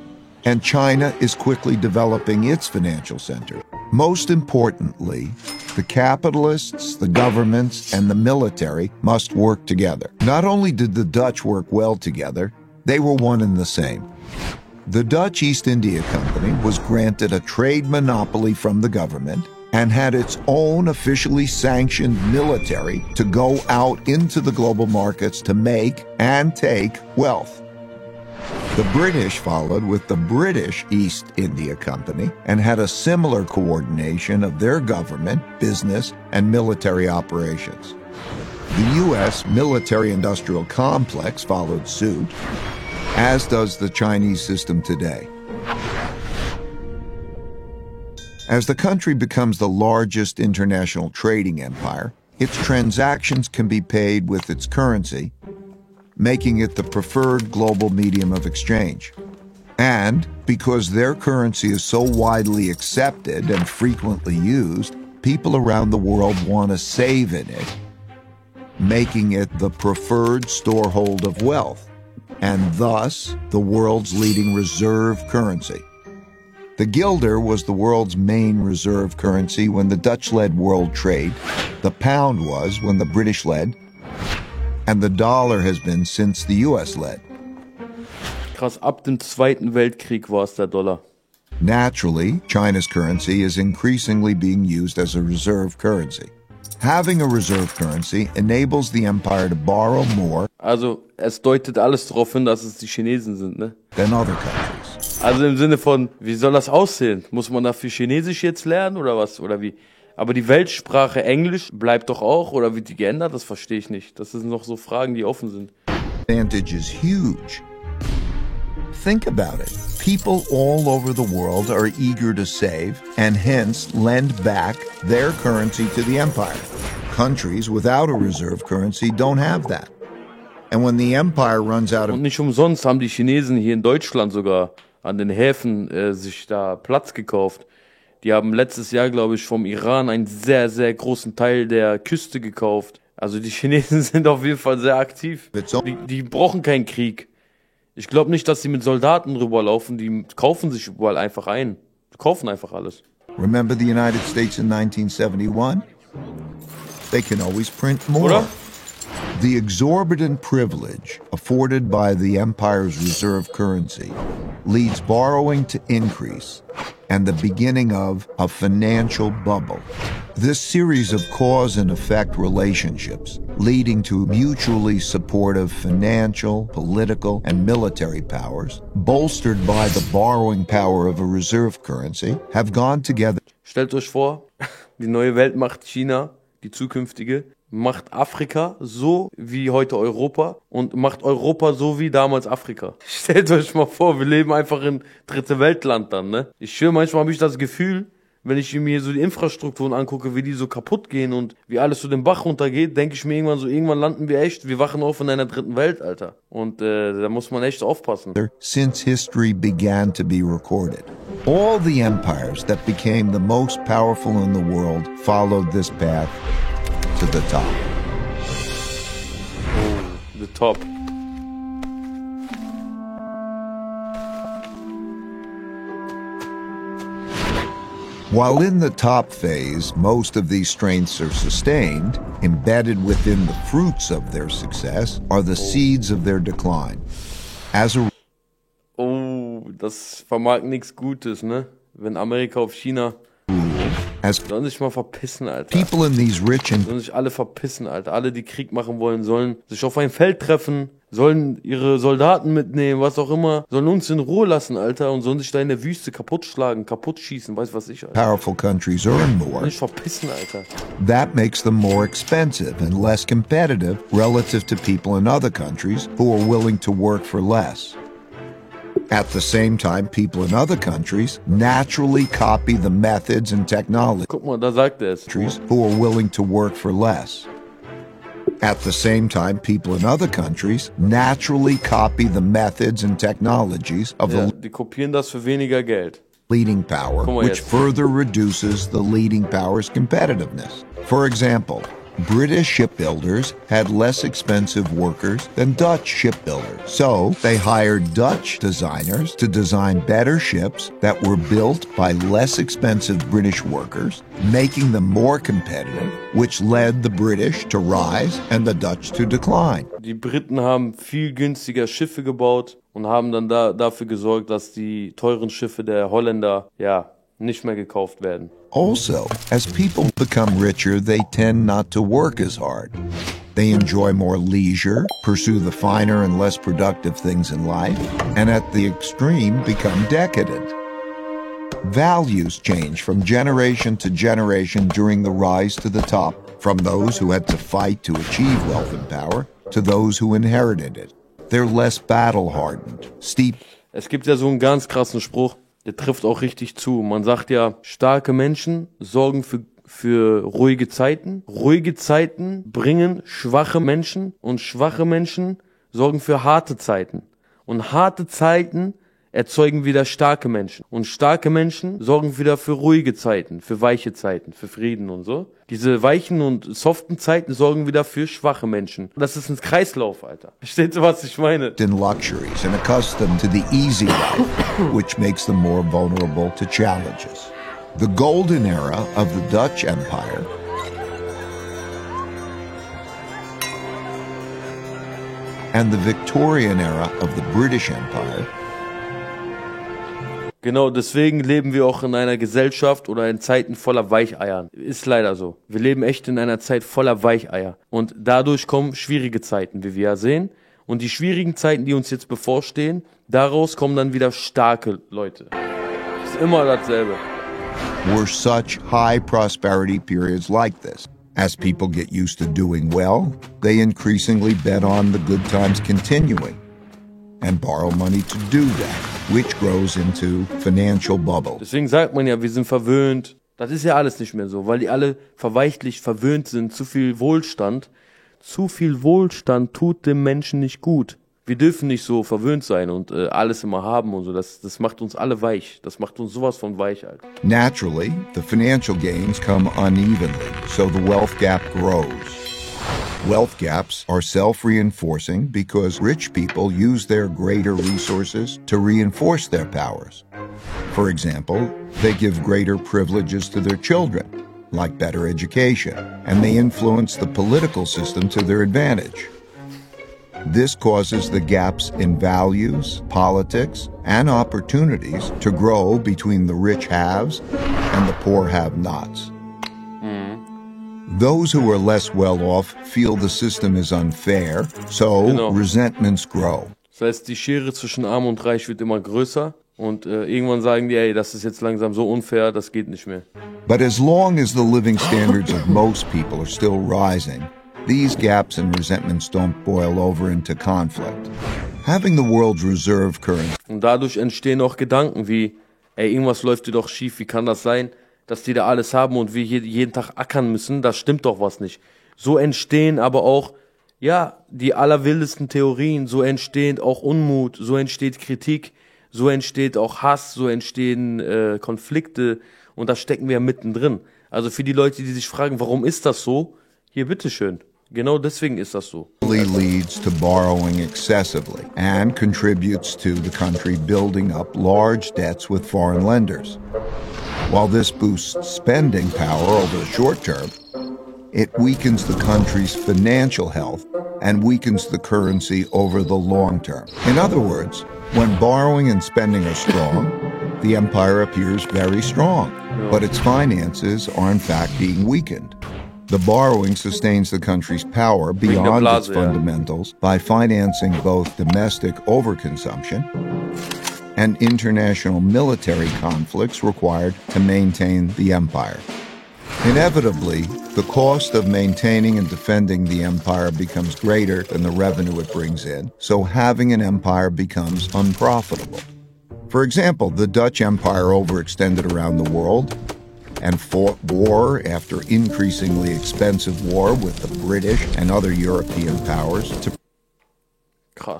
and China is quickly developing its financial center. Most importantly, the capitalists, the governments, and the military must work together. Not only did the Dutch work well together, they were one and the same. The Dutch East India Company was granted a trade monopoly from the government and had its own officially sanctioned military to go out into the global markets to make and take wealth. The British followed with the British East India Company and had a similar coordination of their government, business, and military operations. The U.S. military-industrial complex followed suit, as does the Chinese system today. As the country becomes the largest international trading empire, its transactions can be paid with its currency, making it the preferred global medium of exchange. And because their currency is so widely accepted and frequently used, people around the world want to save in it, making it the preferred storehold of wealth, and thus the world's leading reserve currency. The guilder was the world's main reserve currency when the Dutch led world trade, the pound was when the British led, and the dollar has been since the US led. Krass, ab dem Zweiten Weltkrieg war es der Dollar. Naturally, China's currency is increasingly being used as a reserve currency. Having a reserve currency enables the empire to borrow more Also, es deutet alles darauf hin, dass es die Chinesen sind, ne? than other countries. Also im Sinne von, wie soll das aussehen? Muss man dafür Chinesisch jetzt lernen oder was? Oder wie? Aber die Weltsprache Englisch bleibt doch auch, oder wird die geändert? Das verstehe ich nicht. Das sind noch so Fragen, die offen sind. Advantage is huge. Think about it. People all over the world are eager to save and hence lend back their currency to the empire. Countries without a reserve currency don't have that. And when the empire runs out of... Und nicht umsonst haben die Chinesen hier in Deutschland sogar an den Häfen sich da Platz gekauft. Die haben letztes Jahr, glaube ich, vom Iran einen sehr, sehr großen Teil der Küste gekauft. Also die Chinesen sind auf jeden Fall sehr aktiv. Die brauchen keinen Krieg. Ich glaube nicht, dass sie mit Soldaten rüberlaufen. Die kaufen sich überall einfach ein. Die kaufen einfach alles. Remember the United States in 1971? they can always print more. Oder? The exorbitant privilege afforded by the empire's reserve currency leads borrowing to increase and the beginning of a financial bubble. This series of cause and effect relationships leading to mutually supportive financial, political, and military powers, bolstered by the borrowing power of a reserve currency, have gone together. Stellt euch vor, die neue Weltmacht China, die zukünftige, macht Afrika so wie heute Europa und macht Europa so wie damals Afrika. Stellt euch mal vor, wir leben einfach in dritte Weltland dann, ne? Ich schwöre, manchmal habe ich das Gefühl, wenn ich mir so die Infrastrukturen angucke, wie die so kaputt gehen und wie alles so den Bach runtergeht, denke ich mir irgendwann so, irgendwann landen wir echt, wir wachen auf in einer dritten Welt, Alter. Und da muss man echt aufpassen. Since history began to be recorded, all the empires that became the most powerful in the world followed this path to the top. The top. While in the top phase, most of these strengths are sustained, embedded within the fruits of their success are the seeds of their decline. As a Das vermag nichts Gutes, ne? Wenn Amerika auf China... Sollen sich mal verpissen, Alter. People in these rich and sollen sich alle verpissen, Alter. Alle, die Krieg machen wollen, sollen sich auf ein Feld treffen, sollen ihre Soldaten mitnehmen, was auch immer, sollen uns in Ruhe lassen, Alter, und sollen sich da in der Wüste kaputt schlagen, kaputt schießen, weiß was ich, Alter. Powerful countries earn more. Nicht verpissen, Alter. That makes them more expensive and less competitive relative to people in other countries who are willing to work for less. At the same time, people in other countries naturally copy the methods and technologies Guck mal, da sagt er es. who are willing to work for less. At the same time, people in other countries naturally copy the methods and technologies of Ja, the die kopieren das für weniger Geld. leading power, Come on, which yes. further reduces the leading power's competitiveness. For example, British shipbuilders had less expensive workers than Dutch shipbuilders. So they hired Dutch designers to design better ships that were built by less expensive British workers, making them more competitive, which led the British to rise and the Dutch to decline. Die Briten haben viel günstiger Schiffe gebaut und haben dann dafür gesorgt, dass die teuren Schiffe der Holländer, ja, nicht mehr gekauft werden. Also, as people become richer, they tend not to work as hard. They enjoy more leisure, pursue the finer and less productive things in life, and at the extreme become decadent. Values change from generation to generation during the rise to the top, from those who had to fight to achieve wealth and power to those who inherited it. They're less battle-hardened, steep. Es gibt ja so einen ganz krassen Spruch, der trifft auch richtig zu. Man sagt ja, starke Menschen sorgen für ruhige Zeiten. Ruhige Zeiten bringen schwache Menschen und schwache Menschen sorgen für harte Zeiten. Und harte Zeiten erzeugen wieder starke Menschen. Und starke Menschen sorgen wieder für ruhige Zeiten, für weiche Zeiten, für Frieden und so. Diese weichen und soften Zeiten sorgen wieder für schwache Menschen. Das ist ein Kreislauf, Alter. Versteht ihr, was ich meine? In luxuries and accustomed to the easy life, which makes them more vulnerable to challenges. The golden era of the Dutch Empire and the Victorian era of the British Empire. Genau, deswegen leben wir auch in einer Gesellschaft oder in Zeiten voller Weicheiern. Ist leider so. Wir leben echt in einer Zeit voller Weicheier. Und dadurch kommen schwierige Zeiten, wie wir ja sehen. Und die schwierigen Zeiten, die uns jetzt bevorstehen, daraus kommen dann wieder starke Leute. Ist immer dasselbe. Were such high prosperity periods like this. As people get used to doing well, they increasingly bet on the good times continuing and borrow money to do that, which grows into financial bubbles. Deswegen sagt man ja, wir sind verwöhnt. Das ist ja alles nicht mehr so, weil die alle verweichlicht, verwöhnt sind. Zu viel Wohlstand tut dem Menschen nicht gut. Wir dürfen nicht so verwöhnt sein und alles immer haben und so. Das macht uns alle weich. Das macht uns sowas von weich, Alter. Naturally, the financial gains come unevenly, so the wealth gap grows. Wealth gaps are self-reinforcing because rich people use their greater resources to reinforce their powers. For example, they give greater privileges to their children, like better education, and they influence the political system to their advantage. This causes the gaps in values, politics, and opportunities to grow between the rich haves and the poor have-nots. Those who are less well off feel the system is unfair, so resentments grow. Das heißt, die Schere zwischen Arm und Reich wird immer größer und irgendwann sagen die, ey, das ist jetzt langsam so unfair, das geht nicht mehr. But as long as the living standards of most people are still rising, these gaps and resentments don't boil over into conflict. Having the world's reserve currency. Und dadurch entstehen auch Gedanken wie, ey, irgendwas läuft dir doch schief, wie kann das sein, dass die da alles haben und wir hier jeden Tag ackern müssen, da stimmt doch was nicht. So entstehen aber auch, ja, die allerwildesten Theorien, so entsteht auch Unmut, so entsteht Kritik, so entsteht auch Hass, so entstehen Konflikte und da stecken wir ja mittendrin. Also für die Leute, die sich fragen, warum ist das so, hier bitteschön. Genau deswegen ist das so. Leads to borrowing excessively and contributes to the country building up large debts with foreign lenders. While this boosts spending power over the short term, it weakens the country's financial health and weakens the currency over the long term. In other words, when borrowing and spending are strong, the empire appears very strong, but its finances are in fact being weakened. The borrowing sustains the country's power beyond its fundamentals by financing both domestic overconsumption and international military conflicts required to maintain the empire. Inevitably, the cost of maintaining and defending the empire becomes greater than the revenue it brings in, so having an empire becomes unprofitable. For example, the Dutch Empire overextended around the world and fought war after increasingly expensive war with the British and other European powers to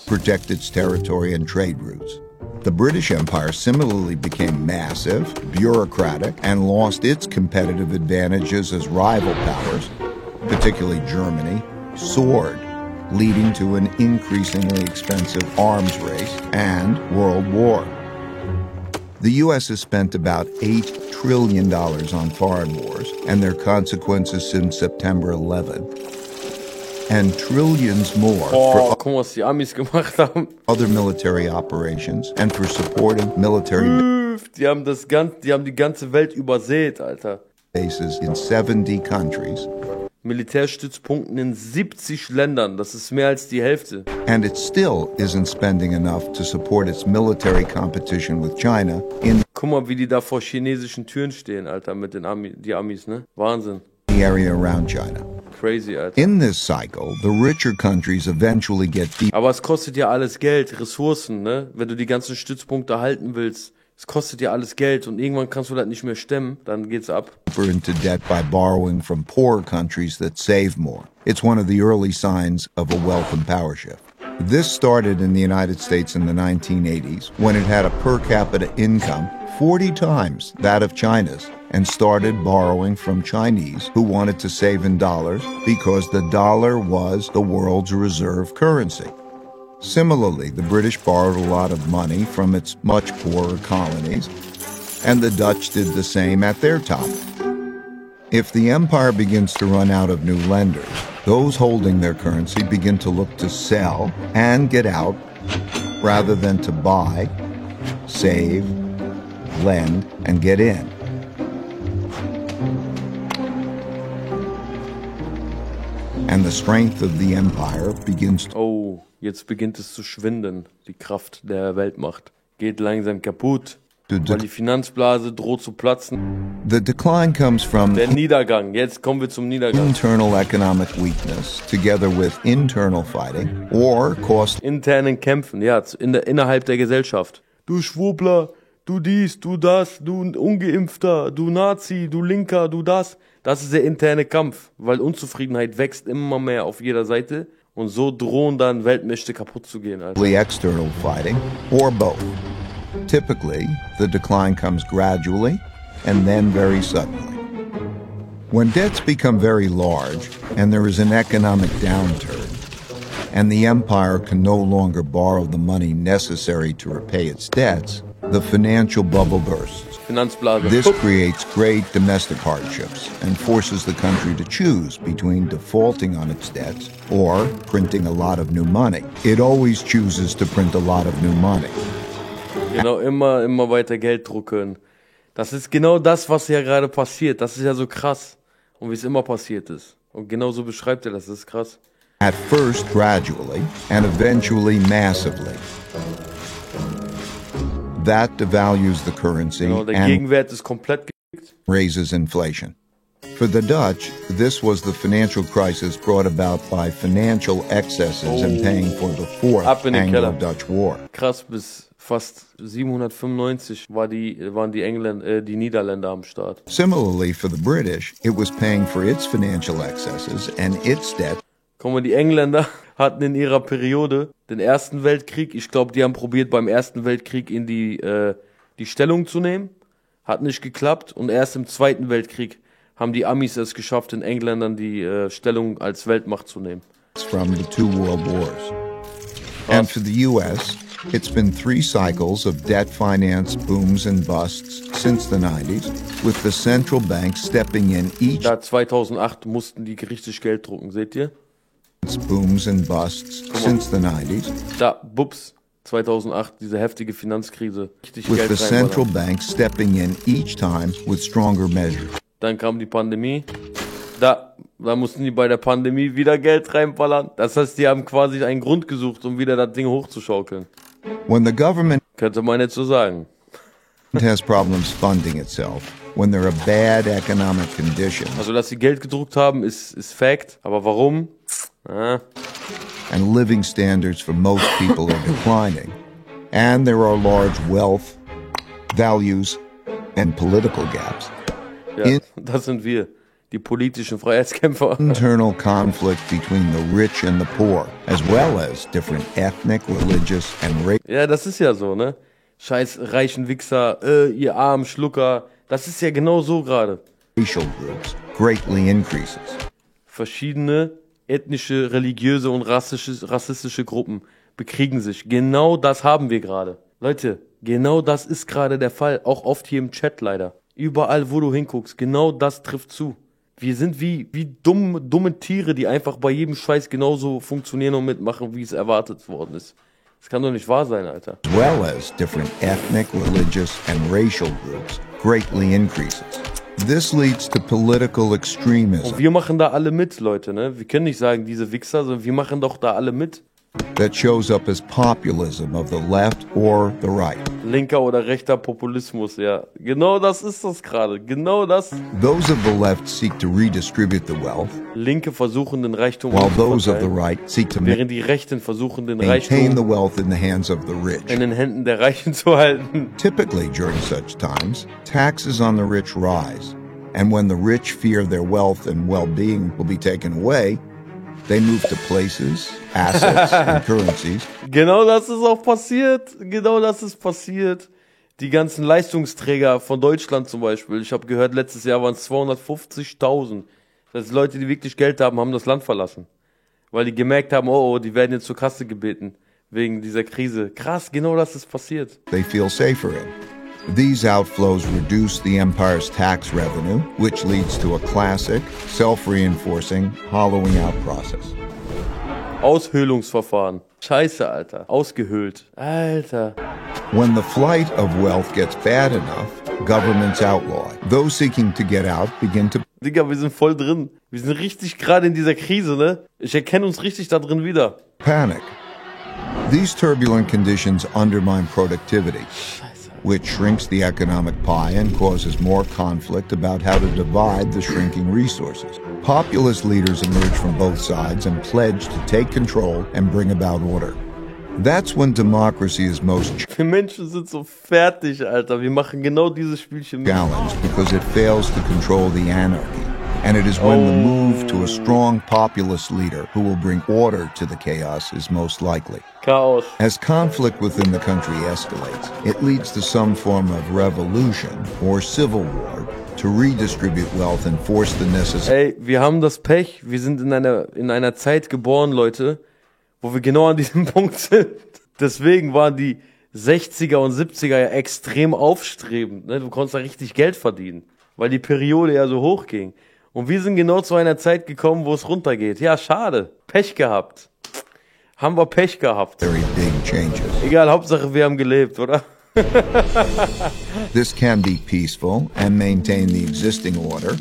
protect its territory and trade routes. The British Empire similarly became massive, bureaucratic, and lost its competitive advantages as rival powers, particularly Germany, soared, leading to an increasingly expensive arms race and world war. The U.S. has spent about $8 trillion on foreign wars and their consequences since September 11, and trillions more for guck mal, was die Amis gemacht haben. Other military operations and for supporting military Die haben die ganze Welt übersät, Alter. bases in 70 countries. Militärstützpunkten in 70 Ländern, das ist mehr als die Hälfte. And it still isn't spending enough to support its military competition with China in Guck mal, wie die da vor chinesischen Türen stehen, Alter, mit den Amis, ne? Wahnsinn. the area around China. Crazy, Alter. In this cycle, the richer countries eventually get deep Aber es kostet ja alles Geld, Ressourcen, ne? Wenn du die ganzen Stützpunkte halten willst, es kostet ja alles Geld und irgendwann kannst du das nicht mehr stemmen, dann geht's ab. into debt by borrowing from poorer countries that save more. It's one of the early signs of a wealth and power shift. This started in the United States in the 1980s when it had a per capita income 40 times that of China's and started borrowing from Chinese who wanted to save in dollars because the dollar was the world's reserve currency. Similarly, the British borrowed a lot of money from its much poorer colonies, and the Dutch did the same at their top. If the empire begins to run out of new lenders, those holding their currency begin to look to sell and get out rather than to buy, save, lend, and get in. And the strength of the empire begins to Oh, jetzt beginnt es zu schwinden, die Kraft der Weltmacht. Geht langsam kaputt, weil die Finanzblase droht zu platzen. The decline comes from Der Niedergang, jetzt kommen wir zum Niedergang. internal economic weakness together with internal fighting or cost Internen Kämpfen, ja, innerhalb der Gesellschaft. Du Schwurbler, du dies, du das, du Ungeimpfter, du Nazi, du Linker, du das. Das ist der interne Kampf, weil Unzufriedenheit wächst immer mehr auf jeder Seite und so drohen dann Weltmächte kaputt zu gehen. Alter. external fighting or both. Typically, the decline comes gradually and then very suddenly. When debts become very large and there is an economic downturn and the empire can no longer borrow the money necessary to repay its debts, The financial bubble bursts. Finanzblase. This creates great domestic hardships and forces the country to choose between defaulting on its debts or printing a lot of new money. It always chooses to print a lot of new money. Genau, immer weiter Geld drucken. Das ist genau das, was ja gerade passiert. Das ist ja so krass. Und wie es immer passiert ist. Und genau so beschreibt er das. Das ist krass. At first gradually and eventually massively. That devalues the currency Genau, der and Gegenwert ist komplett gekickt. raises inflation. For the Dutch, this was the financial crisis brought about by financial excesses and paying for the Fourth Ab in den Keller. Anglo-Dutch War. Krass, bis fast 795 waren die Niederländer am Start. Similarly, for the British, it was paying for its financial excesses and its debt. Guck mal, die Engländer hatten in ihrer Periode den Ersten Weltkrieg. Ich glaube, die haben probiert, beim Ersten Weltkrieg in die Stellung zu nehmen. Hat nicht geklappt. Und erst im Zweiten Weltkrieg haben die Amis es geschafft, den Engländern die Stellung als Weltmacht zu nehmen. From the two world wars. And for the US, it's been 3 cycles of debt finance booms and busts since the 90s, with the central bank stepping in each Da 2008 mussten die richtig Geld drucken, seht ihr? booms and busts since the 90s, Da, bups, 2008, diese heftige Finanzkrise. Richtig with Geld the central reinballern. bank stepping in each time with stronger measures. Dann kam die Pandemie. Da mussten die bei der Pandemie wieder Geld reinballern. Das heißt, die haben quasi einen Grund gesucht, um wieder das Ding hochzuschaukeln. When the government Könnte man jetzt so sagen. has problems funding itself, when there are bad economic conditions, Also, dass sie Geld gedruckt haben, ist Fact. Aber warum? and living standards for most people are declining, and there are large wealth, values, and political gaps. Ja, das sind wir. Die politischen Freiheitskämpfer. Internal conflict between the rich and the poor, as well as different ethnic, religious, and Ja, das ist ja so, ne? Scheiß reichen Wichser, ihr armen Schlucker. Das ist ja genau so gerade. racial groups greatly increases. Verschiedene ethnische, religiöse und rassistische Gruppen bekriegen sich. Genau das haben wir gerade. Leute, genau das ist gerade der Fall. Auch oft hier im Chat leider. Überall, wo du hinguckst, genau das trifft zu. Wir sind wie dumme Tiere, die einfach bei jedem Scheiß genauso funktionieren und mitmachen, wie es erwartet worden ist. Das kann doch nicht wahr sein, Alter. As well as different ethnic, religious, and racial groups greatly increases. This leads to political extremism Und wir machen da alle mit, Leute, ne? Wir können nicht sagen, diese Wichser, sondern wir machen doch da alle mit. that shows up as populism of the left or the right. Linker oder rechter Populismus, ja. Genau das ist das gerade. Genau das. Those of the left seek to redistribute the wealth, Linke versuchen den Reichtum while those of the umzuverteilen, right seek to während die Rechten versuchen den maintain the Reichtum wealth in the hands of the rich. in den Händen der Reichen zu halten. Typically, during such times, taxes on the rich rise, and when the rich fear their wealth and well-being will be taken away, they move to places, assets, and currencies Genau das ist auch passiert. Genau das ist passiert. Die ganzen Leistungsträger von Deutschland zum Beispiel. Ich habe gehört, letztes Jahr waren es 250.000. Das heißt, Leute, die wirklich Geld haben, haben das Land verlassen. Weil die gemerkt haben, oh, die werden jetzt zur Kasse gebeten. Wegen dieser Krise. Krass, genau das ist passiert. they feel safer in. These outflows reduce the empire's tax revenue, which leads to a classic, self-reinforcing, hollowing out process. Aushöhlungsverfahren. Scheiße, Alter. Ausgehöhlt. Alter. When the flight of wealth gets bad enough, governments outlaw it. Those seeking to get out begin to Digga, wir sind voll drin. Wir sind richtig gerade in dieser Krise, ne? Ich erkenne uns richtig da drin wieder. panic. These turbulent conditions undermine productivity, which shrinks the economic pie and causes more conflict about how to divide the shrinking resources. Populist leaders emerge from both sides and pledge to take control and bring about order. That's when democracy is most Wir Menschen sind so fertig, Alter. Wir machen genau dieses Spielchen mit. challenged because it fails to control the anarchy. And it is when the move to a strong populist leader who will bring order to the chaos is most likely. Chaos. As conflict within the country escalates, it leads to some form of revolution or civil war to redistribute wealth and force the necessary Ey, wir haben das Pech. Wir sind in einer Zeit geboren, Leute, wo wir genau an diesem Punkt sind. Deswegen waren die 60er und 70er ja extrem aufstrebend. Ne? Du konntest da richtig Geld verdienen, weil die Periode ja so hoch ging. Und wir sind genau zu einer Zeit gekommen, wo es runtergeht. Ja, schade. Pech gehabt. Haben wir Pech gehabt. Very big changes. Egal, Hauptsache wir haben gelebt, oder? This can be peaceful and maintain the existing order,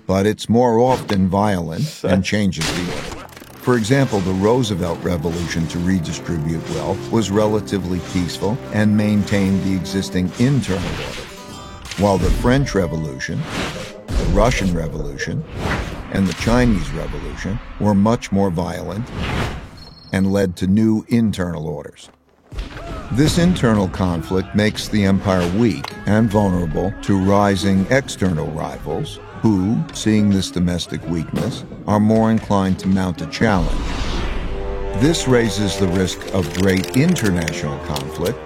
but it's more often violent and changes the order. For example, the Roosevelt Revolution to redistribute wealth was relatively peaceful and maintained the existing internal order, while the French Revolution, the Russian Revolution, and the Chinese Revolution were much more violent and led to new internal orders. This internal conflict makes the empire weak and vulnerable to rising external rivals who, seeing this domestic weakness, are more inclined to mount a challenge. This raises the risk of great international conflict,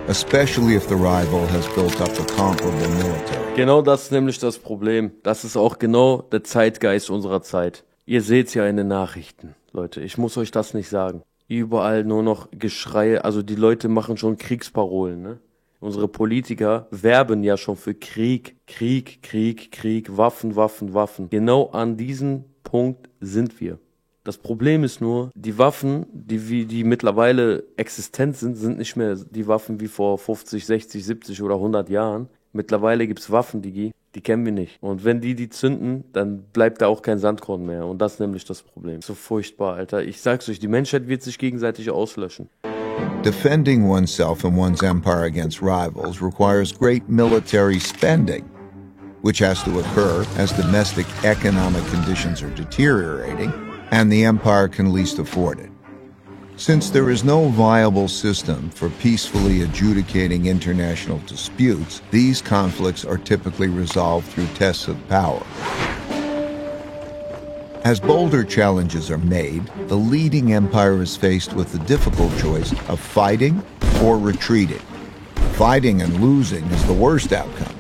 especially if the rival has built up a comparable military. Genau das ist nämlich das Problem. Das ist auch genau der Zeitgeist unserer Zeit. Ihr seht's ja in den Nachrichten, Leute. Ich muss euch das nicht sagen. Überall nur noch Geschreie. Also die Leute machen schon Kriegsparolen, ne? Unsere Politiker werben ja schon für Krieg, Krieg, Krieg, Krieg, Waffen, Waffen, Waffen. Genau an diesem Punkt sind wir. Das Problem ist nur, die Waffen, die mittlerweile existent sind, sind nicht mehr die Waffen wie vor 50, 60, 70 oder 100 Jahren. Mittlerweile gibt's Waffen, die kennen wir nicht. Und wenn die zünden, dann bleibt da auch kein Sandkorn mehr. Und das ist nämlich das Problem. So furchtbar, Alter. Ich sag's euch, die Menschheit wird sich gegenseitig auslöschen. Defending oneself and one's empire against rivals requires great military spending, which has to occur as domestic economic conditions are deteriorating and the empire can least afford it. Since there is no viable system for peacefully adjudicating international disputes, these conflicts are typically resolved through tests of power. As bolder challenges are made, the leading empire is faced with the difficult choice of fighting or retreating. Fighting and losing is the worst outcome,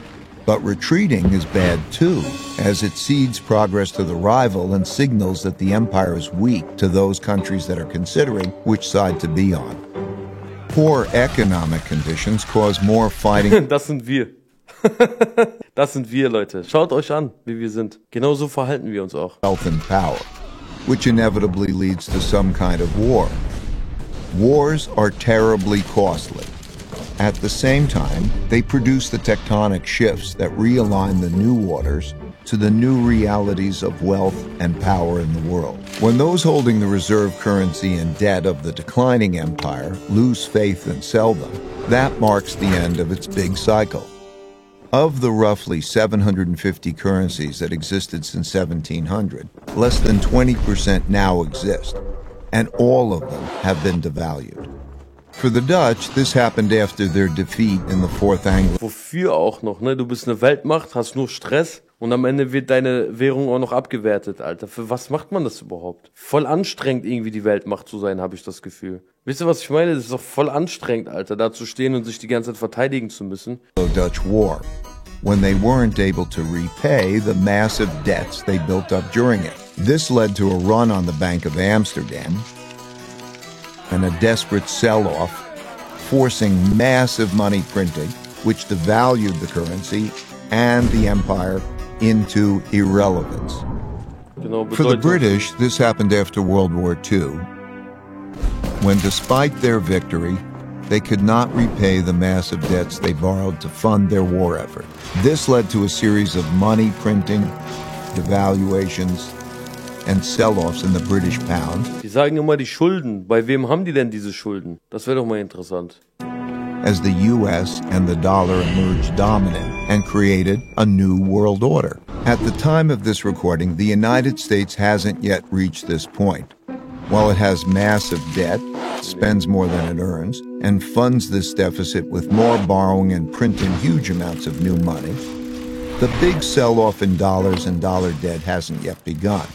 but retreating is bad too, as it cedes progress to the rival and signals that the empire is weak to those countries that are considering which side to be on. Poor economic conditions cause more fighting. Das sind wir. Das sind wir, Leute. Schaut euch an, wie wir sind. Genauso verhalten wir uns auch. Wealth and power, which inevitably leads to some kind of war. Wars are terribly costly. At the same time, they produce the tectonic shifts that realign the new orders to the new realities of wealth and power in the world. When those holding the reserve currency and debt of the declining empire lose faith and sell them, that marks the end of its big cycle. Of the roughly 750 currencies that existed since 1700, less than 20% now exist, and all of them have been devalued. For the Dutch, this happened after their defeat in the Fourth Anglo. Wofür auch noch, ne? Du bist eine Weltmacht, hast nur Stress und am Ende wird deine Währung auch noch abgewertet, Alter. Für was macht man das überhaupt? Voll anstrengend, irgendwie die Weltmacht zu sein, habe ich das Gefühl. Wisst ihr, was ich meine? Das ist doch voll anstrengend, Alter, da zu stehen und sich die ganze Zeit verteidigen zu müssen. Dutch War, when they weren't able to repay the massive debts they built up during it. This led to a run on the Bank of Amsterdam and a desperate sell-off, forcing massive money printing, which devalued the currency and the empire into irrelevance. For the British, this happened after World War II, when despite their victory, they could not repay the massive debts they borrowed to fund their war effort. This led to a series of money printing, devaluations, and sell-offs in the British pound. Die sagen immer die Schulden. Bei wem haben die denn diese Schulden? Das wäre doch mal interessant. As the US and the dollar emerged dominant and created a new world order. At the time of this recording, the United States hasn't yet reached this point. While it has massive debt, spends more than it earns, and funds this deficit with more borrowing and printing huge amounts of new money, the big sell-off in dollars and dollar debt hasn't yet begun.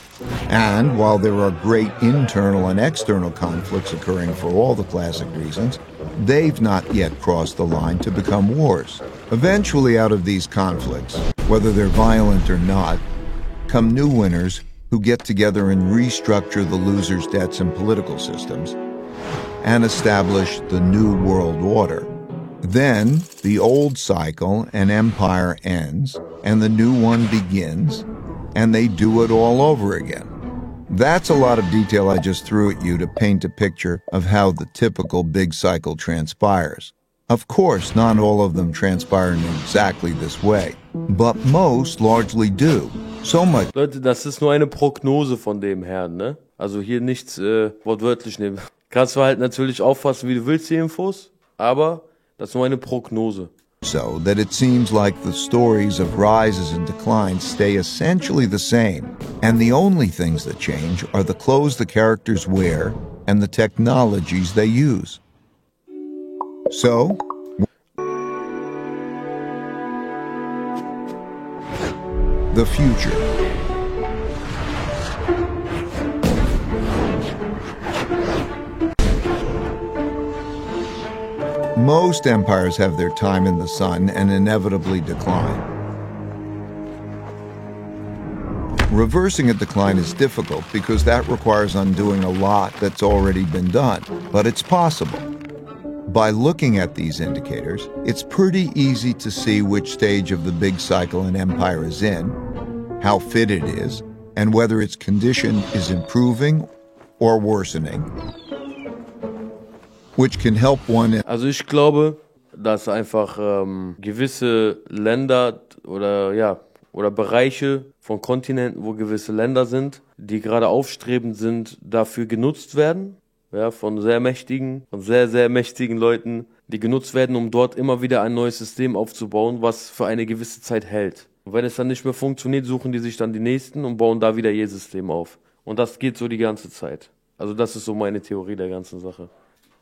And while there are great internal and external conflicts occurring for all the classic reasons, they've not yet crossed the line to become wars. Eventually, out of these conflicts, whether they're violent or not, come new winners who get together and restructure the losers' debts and political systems, and establish the new world order. Then the old cycle and empire ends and the new one begins, and they do it all over again. That's a lot of detail I just threw at you to paint a picture of how the typical big cycle transpires. Of course, not all of them transpire in exactly this way, but most largely do. So much. Leute, das ist nur eine Prognose von dem Herrn, ne? Also hier nichts wortwörtlich nehmen. Kannst du halt natürlich auffassen, wie du willst, die Infos, aber das ist nur eine Prognose. So that it seems like the stories of rises and declines stay essentially the same, and the only things that change are the clothes the characters wear and the technologies they use. So, the future. Most empires have their time in the sun and inevitably decline. Reversing a decline is difficult because that requires undoing a lot that's already been done, but it's possible. By looking at these indicators, it's pretty easy to see which stage of the big cycle an empire is in, how fit it is, and whether its condition is improving or worsening, which can help one. Also ich glaube, dass einfach gewisse Länder oder Bereiche von Kontinenten, wo gewisse Länder sind, die gerade aufstrebend sind, dafür genutzt werden, ja, von sehr mächtigen, von sehr, sehr mächtigen Leuten, die genutzt werden, um dort immer wieder ein neues System aufzubauen, was für eine gewisse Zeit hält. Und wenn es dann nicht mehr funktioniert, suchen die sich dann die nächsten und bauen da wieder ihr System auf. Und das geht so die ganze Zeit. Also das ist so meine Theorie der ganzen Sache.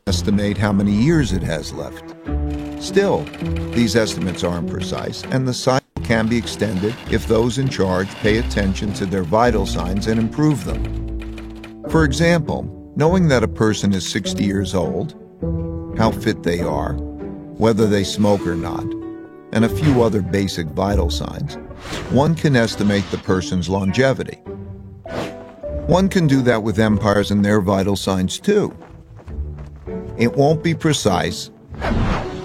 Estimate how many years it has left. Still, these estimates aren't precise, and the cycle can be extended if those in charge pay attention to their vital signs and improve them. For example, knowing that a person is 60 years old, how fit they are, whether they smoke or not, and a few other basic vital signs, one can estimate the person's longevity. One can do that with empires and their vital signs too. It won't be precise,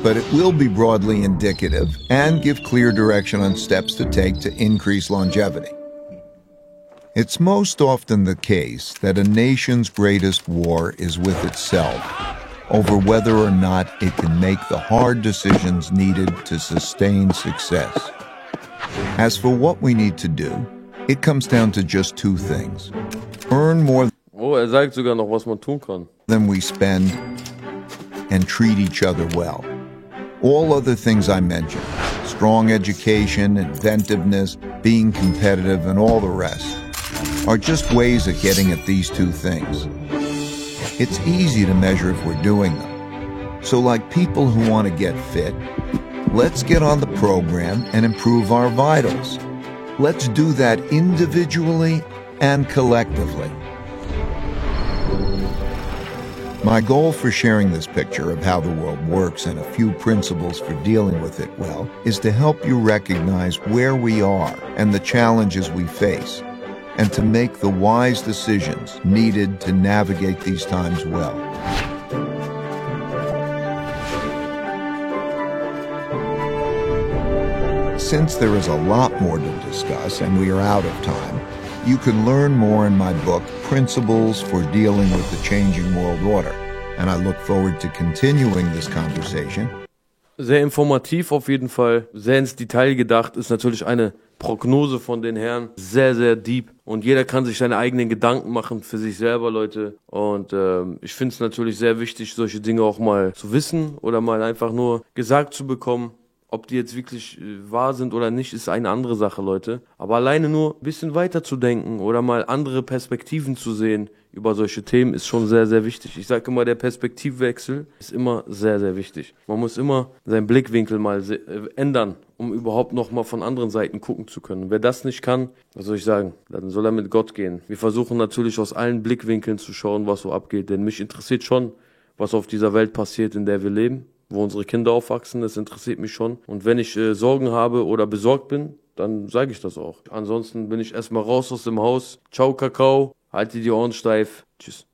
but it will be broadly indicative and give clear direction on steps to take to increase longevity. It's most often the case that a nation's greatest war is with itself over whether or not it can make the hard decisions needed to sustain success. As for what we need to do, it comes down to just two things. Earn more sagt sogar noch, was man tun kann. Than we spend and treat each other well. All other things I mentioned, strong education, inventiveness, being competitive, and all the rest, are just ways of getting at these two things. It's easy to measure if we're doing them. So like people who want to get fit, let's get on the program and improve our vitals. Let's do that individually and collectively. My goal for sharing this picture of how the world works and a few principles for dealing with it well is to help you recognize where we are and the challenges we face, and to make the wise decisions needed to navigate these times well. Since there is a lot more to discuss and we are out of time, you can learn more in my book, Principles for Dealing with the Changing World Order, and I look forward to continuing this conversation. Sehr informativ auf jeden Fall, sehr ins Detail gedacht, ist natürlich eine Prognose von den Herren, sehr, sehr deep, und jeder kann sich seine eigenen Gedanken machen für sich selber, Leute, und ich finde es natürlich sehr wichtig, solche Dinge auch mal zu wissen oder mal einfach nur gesagt zu bekommen. Ob die jetzt wirklich wahr sind oder nicht, ist eine andere Sache, Leute. Aber alleine nur ein bisschen weiter zu denken oder mal andere Perspektiven zu sehen über solche Themen ist schon sehr, sehr wichtig. Ich sage immer, der Perspektivwechsel ist immer sehr, sehr wichtig. Man muss immer seinen Blickwinkel mal ändern, um überhaupt nochmal von anderen Seiten gucken zu können. Wer das nicht kann, was soll ich sagen, dann soll er mit Gott gehen. Wir versuchen natürlich aus allen Blickwinkeln zu schauen, was so abgeht. Denn mich interessiert schon, was auf dieser Welt passiert, in der wir leben. Wo unsere Kinder aufwachsen, das interessiert mich schon. Und wenn ich Sorgen habe oder besorgt bin, dann sage ich das auch. Ansonsten bin ich erstmal raus aus dem Haus. Ciao, Kakao. Halte die Ohren steif. Tschüss.